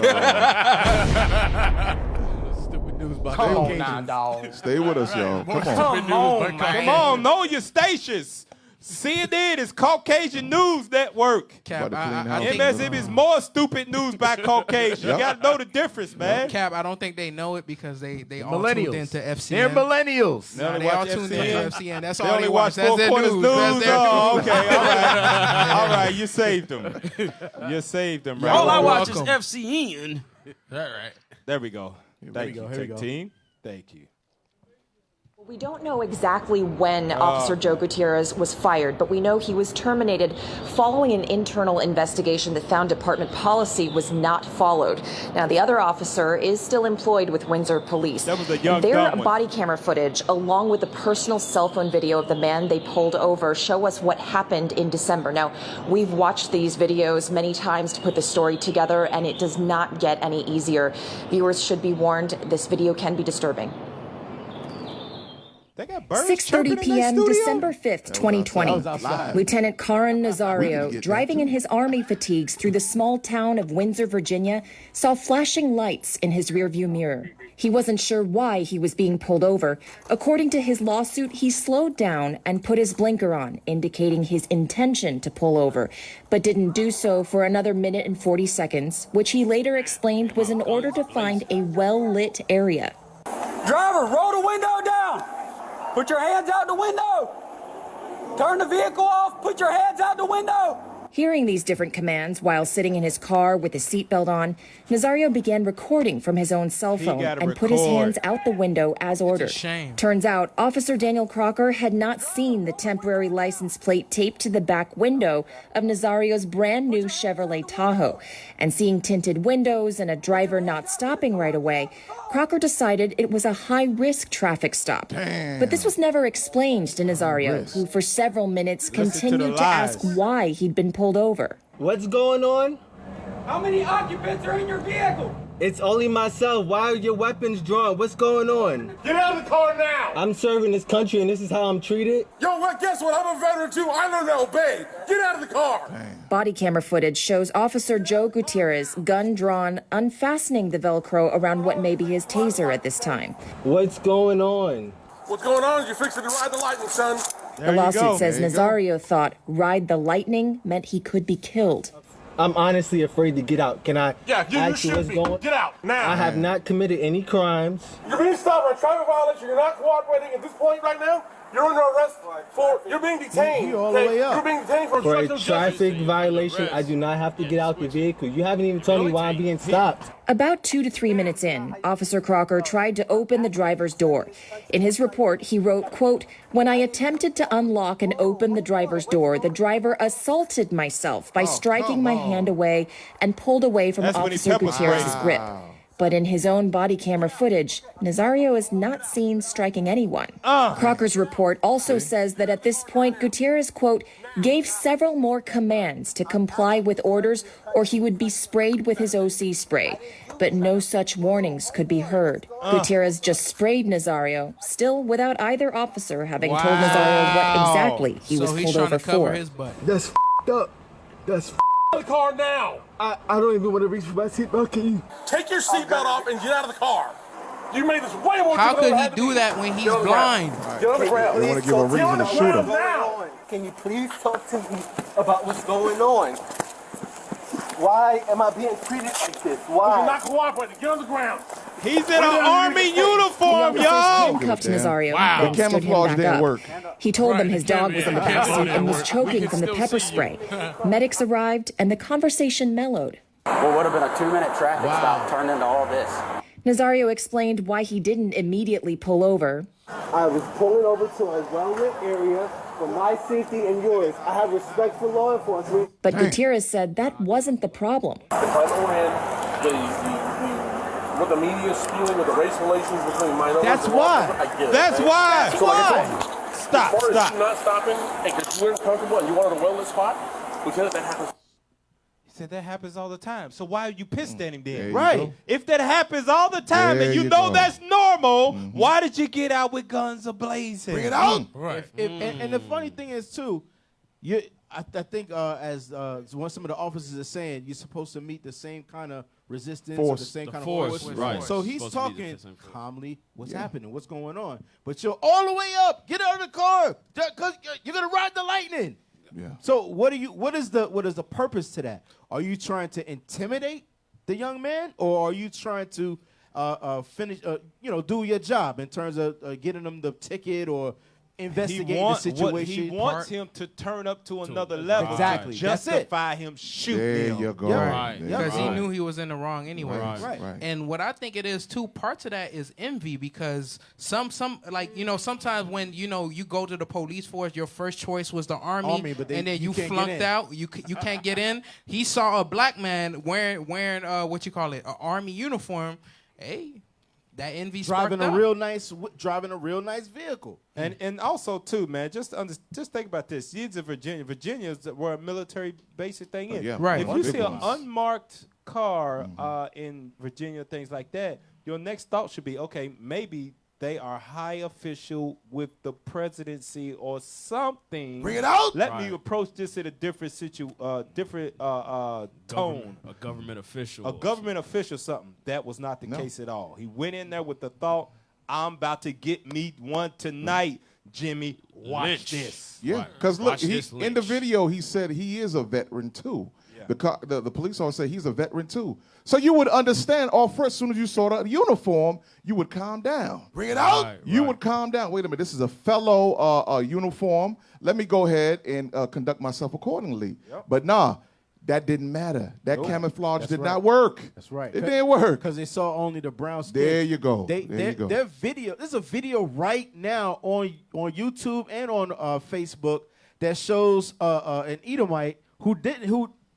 Stupid news about Come on Caucasians. now, dog. Stay with us, y'all. Come on. Stupid news about Come on, know your stations. CNN is Caucasian News Network. Cap, About to clean house. MSM is more stupid news by Caucasian. Yep. You got to know the difference, man. Cap, I don't think they know it because they all tuned Millennials. into FCN. They're millennials. They only They all watch tuned FCN. into FCN. That's They all only they watch watch. That's Four their Corners news. That's News. their Oh, news. okay, all right. All right, you saved them. You saved them, right? All I You're watch welcome. is FCN. All right. There we go. we Thank go, you, here we Tech go. Team. Thank you. We don't know exactly when Officer Joe Gutierrez was fired, but we know he was terminated following an internal investigation that found department policy was not followed. Now, the other officer is still employed with Windsor Police. That was a young Their dumb one. body camera footage, along with the personal cell phone video of the man they pulled over, show us what happened in December. Now, we've watched these videos many times to put the story together, and it does not get any easier. Viewers should be warned, this video can be disturbing. They got birds 6:30 chirping in their p.m. studio? December 5th, 2020. outside. Lieutenant Karan We need to Nazario, get driving in his army fatigues through the small town of Windsor, Virginia, saw flashing lights in his rearview mirror. He wasn't sure why he was being pulled over. According to his lawsuit, he slowed down and put his blinker on, indicating his intention to pull over, but didn't do so for another minute and 40 seconds, which he later explained was in order to find a well-lit area. Driver, roll the window down. Put your hands out the window. Turn the vehicle off. Put your hands out the window. Hearing these different commands while sitting in his car with his seatbelt on, Nazario began recording from his own cell phone gotta and put his record. hands out the window as ordered. shame. Turns out, Officer Daniel Crocker had not seen the temporary license plate taped to the back window of Nazario's brand new Chevrolet Tahoe. And seeing tinted windows and a driver not stopping right away, Crocker decided it was a high-risk traffic stop. Damn. But this was never explained to Nazario, risk. who for several minutes Listen to the continued to ask lies. why he'd been pulled over. What's going on? How many occupants are in your vehicle? It's only myself. Why are your weapons drawn? What's going on? Get out of the car now! I'm serving this country and this is how I'm treated. Yo, well, guess what? I'm a veteran too. I learned to obey. Get out of the car! Body camera footage shows Officer Joe Gutierrez, gun drawn, unfastening the Velcro around what may be his taser at this time. What's going on? What's going on is you're fixing to ride the lightning, son. The lawsuit says Nazario thought ride the lightning meant he could be killed. I'm honestly afraid to get out. Can I Yeah, you ask you should what's be. going on? Get out now. I have not committed any crimes. You're being stopped for a traffic violation. You're not cooperating at this point right now. You're under arrest for. You're being detained. You all the way up. You're being detained for For a obstruction of traffic justice. violation, I do not have to get out the vehicle. You haven't even told me why I'm being stopped. About 2 to 3 minutes in, Officer Crocker tried to open the driver's door. In his report, he wrote, quote, "When I attempted to unlock and open the driver's door, the driver assaulted myself by striking my hand away and pulled away from That's when he Officer pepper Gutierrez's sprayed. grip." But in his own body camera footage, Nazario is not seen striking anyone. Crocker's report also says that at this point, Gutierrez, quote, gave several more commands to comply with orders or he would be sprayed with his OC spray. But no such warnings could be heard. Gutierrez just sprayed Nazario, still without either officer having told Nazario what exactly he was pulled over for. That's f***ed up. That's f***ed Get out of the car now. I don't even want to reach for my seatbelt. Can you? Take your seatbelt off and get out of the car. You made this way more. How difficult could than it he had to do be. that when he's Get on the ground. blind? Get on the ground. They want to give a reason to shoot him. Now. Can you please talk to me about what's going on? Why am I being treated like this? You're Why? not cooperating. Get on the ground. He's in an army uniform, The officers y'all. handcuffed Nazario Wow. and The stood him camouflage back didn't up. work. He told them his Right, dog was in the backseat and was We choking can from the still pepper see spray. you. Medics arrived and the conversation mellowed. What would have been a 2-minute traffic stop turned into all this. Nazario explained why he didn't immediately pull over. I was pulling over to a well-lit area for my safety and yours. I have respect for law enforcement. But Gutierrez said that wasn't the problem. If I ran what the media is spewing with the race relations between minorities That's and why. I get it. That's right? why. So like I told you, Stop, as far stop. as you not stopping, and because you weren't comfortable and you wanted a well-lit spot, because that happens. He said that happens all the time. So why are you pissed at him There then? you Right. go. If that happens all the time There and you you know go. that's normal, why did you get out with guns ablazing? Bring it out. Right. And the funny thing is too, I think as some of the officers are saying, you're supposed to meet the same kind of resistance or the Force. same The kind force, of force. right. So he's Supposed to be the talking same force. calmly. What's Yeah. happening? What's going on? But you're all the way up. Get out of the car, because you're gonna ride the lightning. Yeah. So what is the purpose to that? Are you trying to intimidate the young man, or are you trying to finish do your job in terms of getting them the ticket or investigating the situation? He wants him to turn up to another level. Exactly. To That's it. justify him shooting There him. you go. Yeah. Right. There you Because he go. knew he was in the wrong anyway. Right. And what I think it is too, parts of that is envy, because some sometimes when you go to the police force, your first choice was the army, but and then you you can't get flunked in. out. You can't get in. He saw a black man wearing what you call it, an army uniform. Hey, that envy driving sparked a up. real nice vehicle. And also too, man, just think about this. You're in Virginia. Virginia's where a military basic thing is. yeah. Right. If One you big see an one. unmarked car in Virginia, things like that, your next thought should be, okay, maybe they are high official with the presidency or something. Bring it out. Let me Right. approach this in a different tone. A government official. A government official, something. That was not the No. case at all. He went in there with the thought, I'm about to get me one tonight, Jimmy. Watch Lynch. this. Yeah, Right. because look, Watch this in the lynch. video he said he is a veteran too. Yeah. The police officer said he's a veteran too. So you would understand off first, as soon as you saw the uniform, you would calm down. Bring it out. Right, You right. would calm down. Wait a minute, this is a fellow uniform. Let me go ahead and conduct myself accordingly. Yep. But nah, that didn't matter. That Nope. camouflage That's did right. not work. That's right. It didn't work. Because they saw only the brown skin. There you go. There There you go. Their video. There's a video right now on YouTube and on Facebook that shows an Edomite who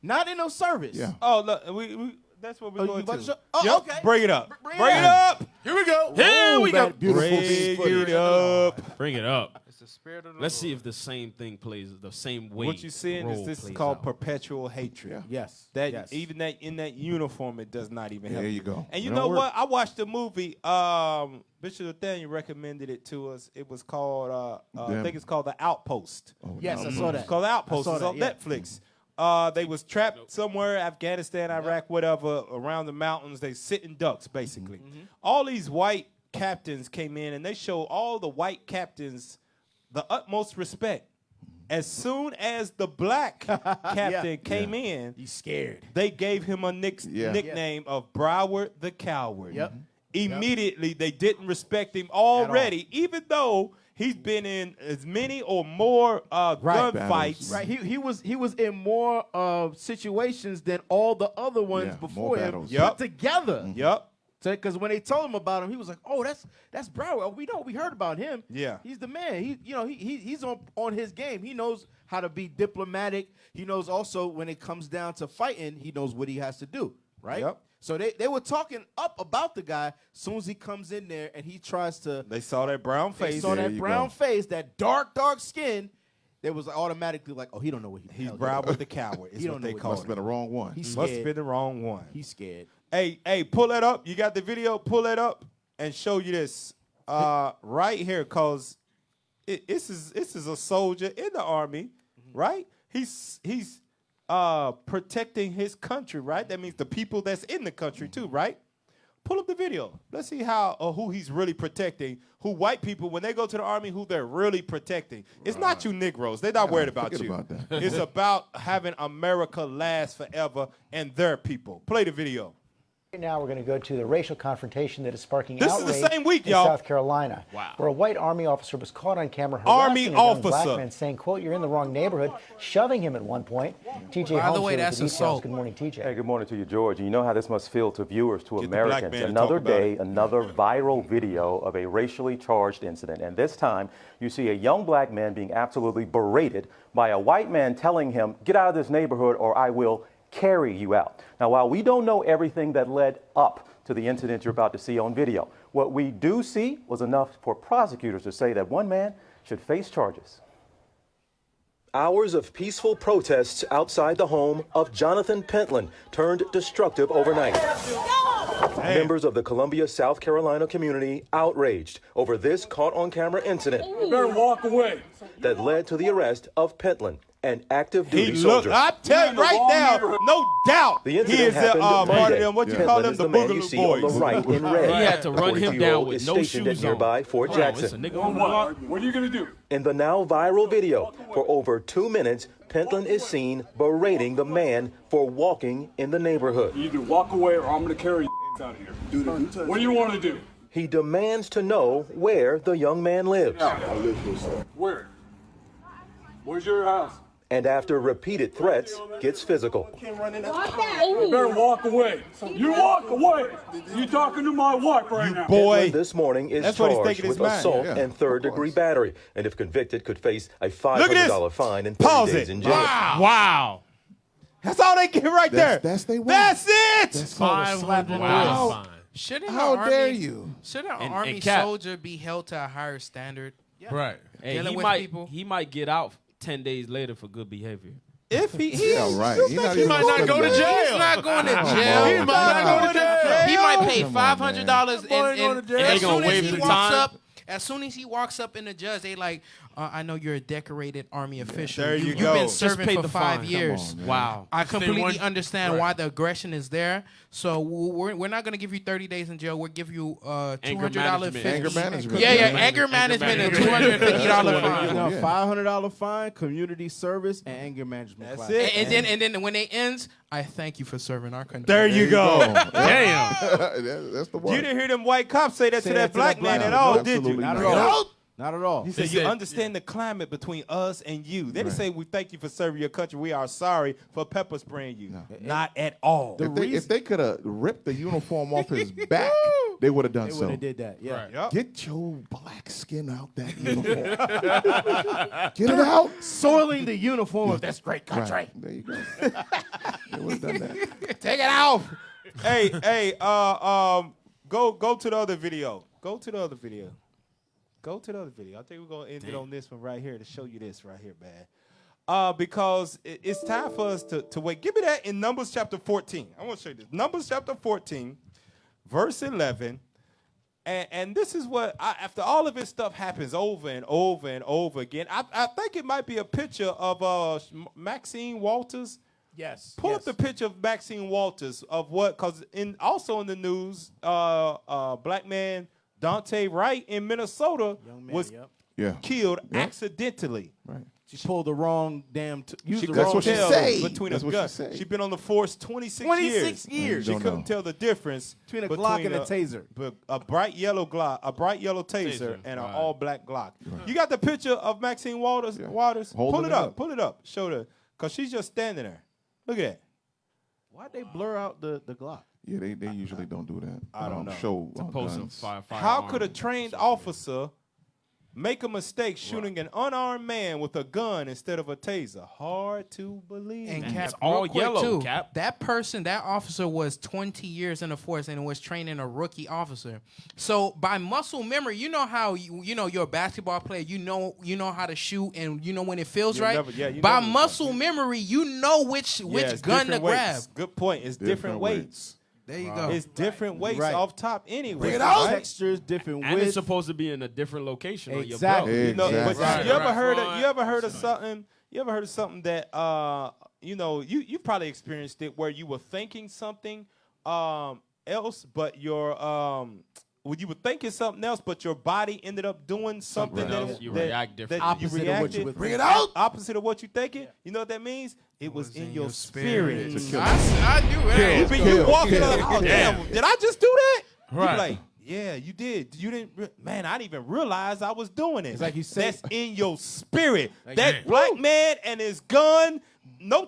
not in no service. Yeah. Oh, look, we that's what we're Oh, going you about to. to show- oh, Yep, okay. bring it up. Bring Bring it it up. up. Here we go. Here we go. That beautiful Bring piece of footage. it up. Bring it up. It's the spirit of the Let's see Lord. if the same thing plays the same way. What you're seeing is role this is plays called out. perpetual hatred. Yeah. Yes. That yes. even that in that uniform, it does not even help. There you go. And you It know don't work. what? I watched the movie. Bishop Nathaniel recommended it to us. It was called. I think it's called The Outpost. Oh, Yes, no. I saw that. It's called The Outpost. I saw It's on that, Netflix. They was trapped somewhere, Afghanistan, Iraq, whatever, around the mountains. They sitting ducks, basically. All these white captains came in, and they showed all the white captains the utmost respect. As soon as the black captain came in, He's scared. they gave him a nickname of Broward the Coward. Yep. Immediately, they didn't respect him already, even though he's been in as many or more gunfights. Right. He was in more situations than all the other ones Yeah, before more him battles. Yep. put together. Yep. Because when they told him about him, he was like, "Oh, that's Broward. We heard about him. Yeah. he's the man. He's on his game. He knows how to be diplomatic. He knows also when it comes down to fighting, he knows what he has to do. Right. Yep. So they were talking up about the guy. As soon as he comes in there and he tries to, They saw that brown they face. saw There that you brown go. face, that dark skin. They was automatically like, "Oh, he don't know what He's hell Broward the Coward. Is He what don't know they what- call Must have been the wrong one. He's Must scared. have been the wrong one. He's scared. Hey, pull that up. You got the video? Pull that up and show you this right here, cause this is a soldier in the army, right? He's protecting his country, right? That means the people that's in the country too, right? Pull up the video. Let's see how or who he's really protecting. Who white people, when they go to the army, who they're really protecting. It's not you Negroes. They're not worried about forget you. about that. It's about having America last forever and their people. Play the video. Right now, we're going to go to the racial confrontation that is sparking This outrage is the same week, in y'all. South Carolina, where a white Army officer was caught on camera Army harassing a young officer. black man, saying, quote, "You're in the wrong neighborhood," shoving him at one point. TJ By the Holmes way, here with that's the details. assault. Good morning, TJ. Hey, good morning to you, George. You know how this must feel to viewers, to Get the black Americans. man to Another talk about day, it. another viral video of a racially charged incident. And this time, you see a young black man being absolutely berated by a white man telling him, "Get out of this neighborhood or I will carry you out." Now, while we don't know everything that led up to the incident you're about to see on video, what we do see was enough for prosecutors to say that one man should face charges. Hours of peaceful protests outside the home of Jonathan Pentland turned destructive overnight. Members of the Columbia, South Carolina community outraged over this caught-on-camera incident. You better walk away. That led to the arrest of Pentland, an active duty He soldier. look, I tell you right now, no doubt, The he incident is happened part of Monday. them. What you Pentland call them, is the man you Boogaloo see on the Boys. right in red. He had to run him 42-year-old down with is no stationed shoes at nearby on. Fort Hold on, it's Jackson. a nigga on the block. What are you going to do? In the now viral video, for over 2 minutes, Pentland is seen berating the man for walking in the neighborhood. You either walk away or I'm going to carry you out of here. What do you want to do? He demands to know where the young man lives. Where? Where's your house? And after repeated threats, gets physical. You better walk away. You walk away. You talking to my wife right now. Pentland this morning is That's what he's charged thinking in with his mind. assault Yeah, and third-degree battery, and if convicted, could face a Look $500 at this. fine and 30 Pause days it. in jail. Wow. That's all they get right there. That's they want. That's it. That's called a slap on the Wow. wrist. Shouldn't How an dare army, you? Shouldn't an And army Cap- soldier be held to a higher standard? Right. Hey, Dealing he with might people. he might get out 10 days later for good behavior. If he Yeah, right. you He think not he even might gonna not go to go to jail. He's not going to Come jail. on, He might not go to jail. He might pay Come on, $500 and They as gonna soon as waive he the walks time? up, as soon as he walks up in the judge, they like, I know you're a decorated Army official. There you You've go. been Just serving pay for the 5 fine. years. Come on, man. Wow. I completely one- understand why the aggression is there. So we're not going to give you 30 days in jail. We'll give you $200 management. Anger management. Yeah, Yeah. anger management and management. $250 fine. No, Yeah. $500 fine, community service, and anger management. That's class. it. And then when it ends, I thank you for serving our country. There you go. Damn. Damn. That's the You one. didn't hear them white cops say that Say to that that to black that man black at man. all, No, did you? absolutely Not at not. all. Not at all. He said, you understand the climate between us and you. They didn't say, we thank you for serving your country. We are sorry for pepper spraying you. Not at all. If they could have ripped the uniform off his back, they would have done They would so. have did that. Yeah. Yep. Get your black skin out that uniform. Get it out. Soiling the uniform of this great country. Right. There you go. They would have done that. Take it off. hey, go to the other video. Go to the other video. Go to the other video. I think we're gonna end it on this one right here to show you this right here, man. Because it's time for us to wait. Give me that in Numbers chapter 14. I want to show you this. Numbers chapter 14, verse 11. And this is what, after all of this stuff happens over and over and over again, I think it might be a picture of Maxine Walters. Yes. Pull up the picture of Maxine Walters of what, because also in the news, black man Dante Wright in Minnesota was killed accidentally. Right. She pulled the wrong damn. She That's what she say. between That's a what gun. she say. She's been on the force 26 years. years. She Don't couldn't know. tell the difference Between a Glock and a taser. A bright yellow Glock, a bright yellow taser, and an all black Glock. You got the picture of Maxine Waters? Waters? Holding Pull it it up. up. Pull it up. Show her, cause she's just standing there. Look at that. Why'd they blur out the Glock? Yeah, they usually don't do that. I don't know. Show Supposed guns. How could a trained officer make a mistake shooting an unarmed man with a gun instead of a taser? Hard to believe. And Cap, all real quick, yellow, too, Cap. that officer was 20 years in the force and was training a rookie officer. So by muscle memory, you know how you're a basketball player. You know how to shoot and you know when it feels right. By muscle memory, you know which it's gun to different grab. weights. Good point. It's different weights. There you go. It's different weights Right. off top anyway. Different textures, different And width. it's supposed to be in a different location on your Exactly. belt. You know, but Exactly. you ever heard of something? You ever heard of something that you probably experienced it where you were thinking something else, but your when you were thinking something else, but your body ended up doing something else, you react differently. Opposite of what you would Bring it out. Opposite of what you thinking. You know what that means? It was in your spirit. I knew that. You walking like, oh damn, did I just do that? Right. You like, yeah, you did. You didn't. Man, I didn't even realize I was doing it. It's like you said. That's in your spirit. Like, that man. black man and his gun, no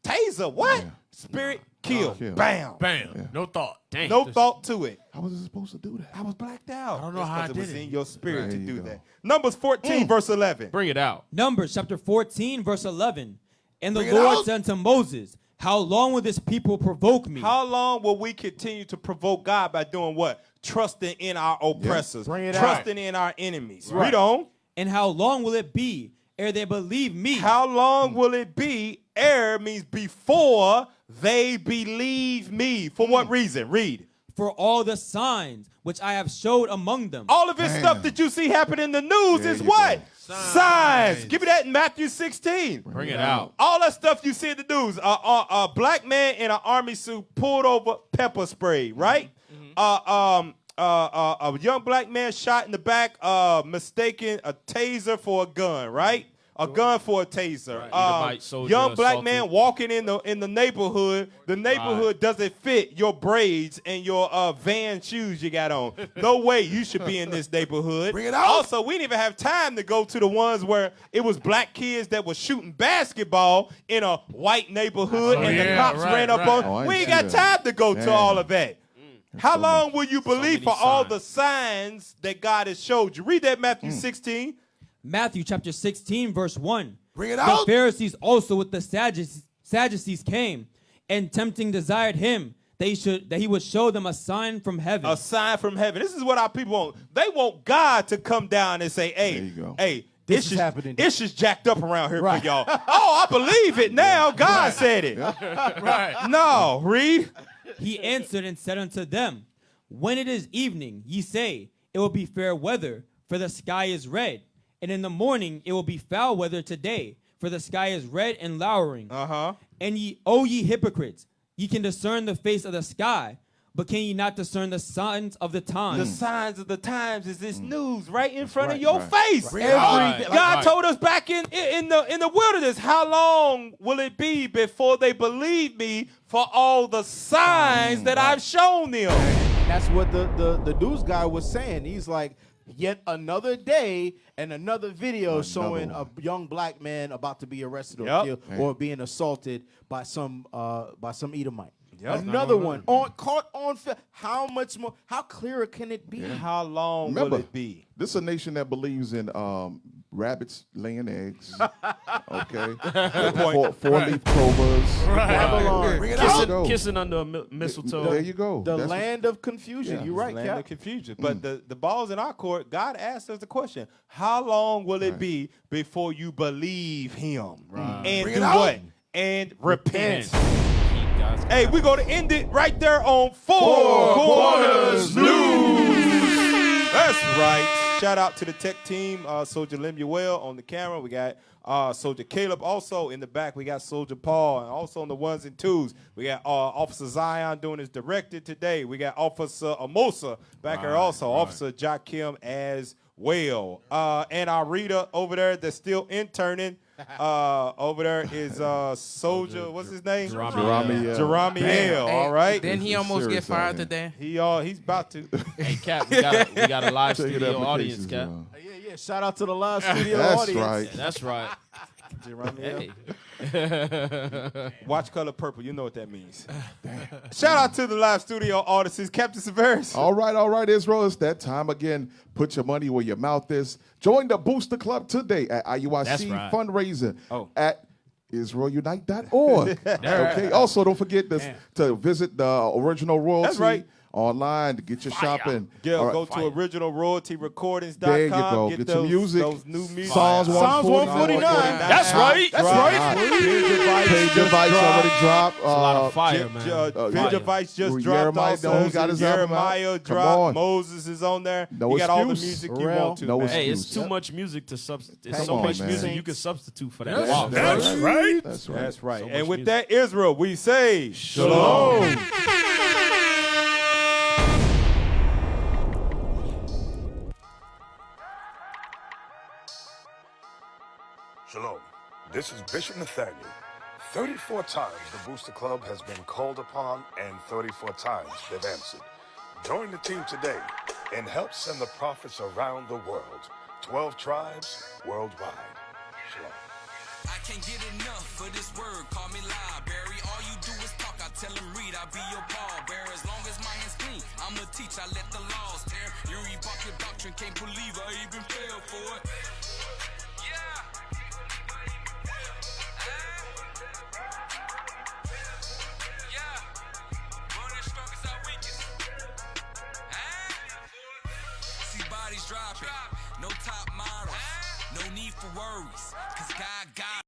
taser. What? Spirit kill. Bam. Bam. Yeah. No thought. Dang. No thought to it. How was it supposed to do that? I was blacked out. I don't know how I it did was it. in your spirit There to you do go. that. Numbers 14, verse 11. Bring it out. Numbers chapter 14, verse 11. And the Bring it Lord out. said unto Moses, how long will this people provoke me? How long will we continue to provoke God by doing what? Trusting in our oppressors. Bring it out. Trusting in our enemies. Read on. And how long will it be ere they believe me? How long will it be? Ere means before they believe me. For what reason? Read. For all the signs which I have showed among them. All of this stuff that you see happen in the news is what? Signs. Give me that in Matthew 16. Bring it out. All that stuff you see in the news. A black man in an army suit pulled over pepper spray, right? A young black man shot in the back, mistaking a taser for a gun, right? A gun for a taser. Edomite soldier Young black assaulted. man walking in the neighborhood. The neighborhood doesn't fit your braids and your Van shoes you got on. No way you should be in this neighborhood. Bring it out. Also, we didn't even have time to go to the ones where it was black kids that were shooting basketball in a white neighborhood and the cops ran up on. Oh, I we ain't ain't see got that. time to go to all of that. How so long will you believe many for all signs. the signs that God has showed you? Read that Matthew 16. Matthew chapter 16, verse 1. Bring it The out. Pharisees also with the Sadducees came, and tempting desired him that he would show them a sign from heaven. A sign from heaven. This is what our people want. They want God to come down and say, There you hey, go. hey, This it's is happening. It's just jacked up around here Right. for y'all. Oh, I believe it now. God said it. Right. No, read. He answered and said unto them, when it is evening, ye say, it will be fair weather, for the sky is red. And in the morning it will be foul weather today, for the sky is red and lowering. And ye, O ye hypocrites, ye can discern the face of the sky, but can ye not discern the signs of the The times? signs of the times is this news right in front of right, your right. face. Right. God Right. told us back in the wilderness, how long will it be before they believe me for all the signs that I've shown them? That's what the news guy was saying. He's like, yet another day and another video showing a young black man about to be arrested or killed or being assaulted by some Edomite. Another one caught on film. How much more? How clearer can it be? How long Remember, will it be? This is a nation that believes in rabbits laying eggs. Okay. Four-leaf clovers. Babylon. Bring it There you out. go. Kissing under a mistletoe. There you go. The That's what- land of confusion. Yeah. You're right, Land Cap. of confusion. But the ball's in our court. God asked us the question: how long will it be before you believe Him and Bring do it out. what? And repent. Keep God's Hey, we're going to end it right there on Four Corners News. That's right. Shout out to the tech team, Soldier Lemuel on the camera. We got Soldier Caleb also in the back. We got Soldier Paul, and also on the ones and twos. We got Officer Zion doing his directed today. We got Officer Amosa back here also. Officer Jakim as well. And our reader over there that's still interning. Over there is Soldier. What's his name? Jeramiel. All right. Didn't he almost get fired today? He's about to. Hey, Cap, we got a live Take it studio audience, applications, Cap. y'all. Yeah. Shout out to the live studio That's audience. right. That's right. Jeramiel. Hey. Watch Color Purple. You know what that means. Shout out to the live studio artists, Captain Severus. All right, Israel. It's that time again. Put your money where your mouth is. Join the Booster Club today at IUIC That's right. fundraiser Oh. at IsraelUnite.org. Okay. Also, don't forget this, to visit the Original Royalty That's right. online to get your shopping. Gil, All right. go to originalroyaltyrecordings.com. There you go. Get some music. Those new music. Psalms 149. That's right. That's right. Page device already dropped. It's a lot of fire, man. Page Device just dropped Jeremiah, also. he got his album out. Jeremiah Come dropped. on. Moses is on there. No you got all the excuse. music you Pharrell. want to. No man. Hey, it's excuse. too much music to substitute. There's Come so on, much man. music you can substitute for that. That's Wow. right. That's right. That's right. So And much with music. that, Israel, we say Shalom. This is Bishop Nathaniel. 34 times the Booster Club has been called upon, and 34 times they've answered. Join the team today and help send the prophets around the world. 12 tribes worldwide. Shalom. I can't get enough for this word, call me library. All you do is talk, I tell him read, I'll be your pallbearer. As long as my hands clean, I'ma teach, I let the laws tear. Iuic your doctrine, can't believe I even fell for it. Bodies dropping, no top models, no need for worries, cause God got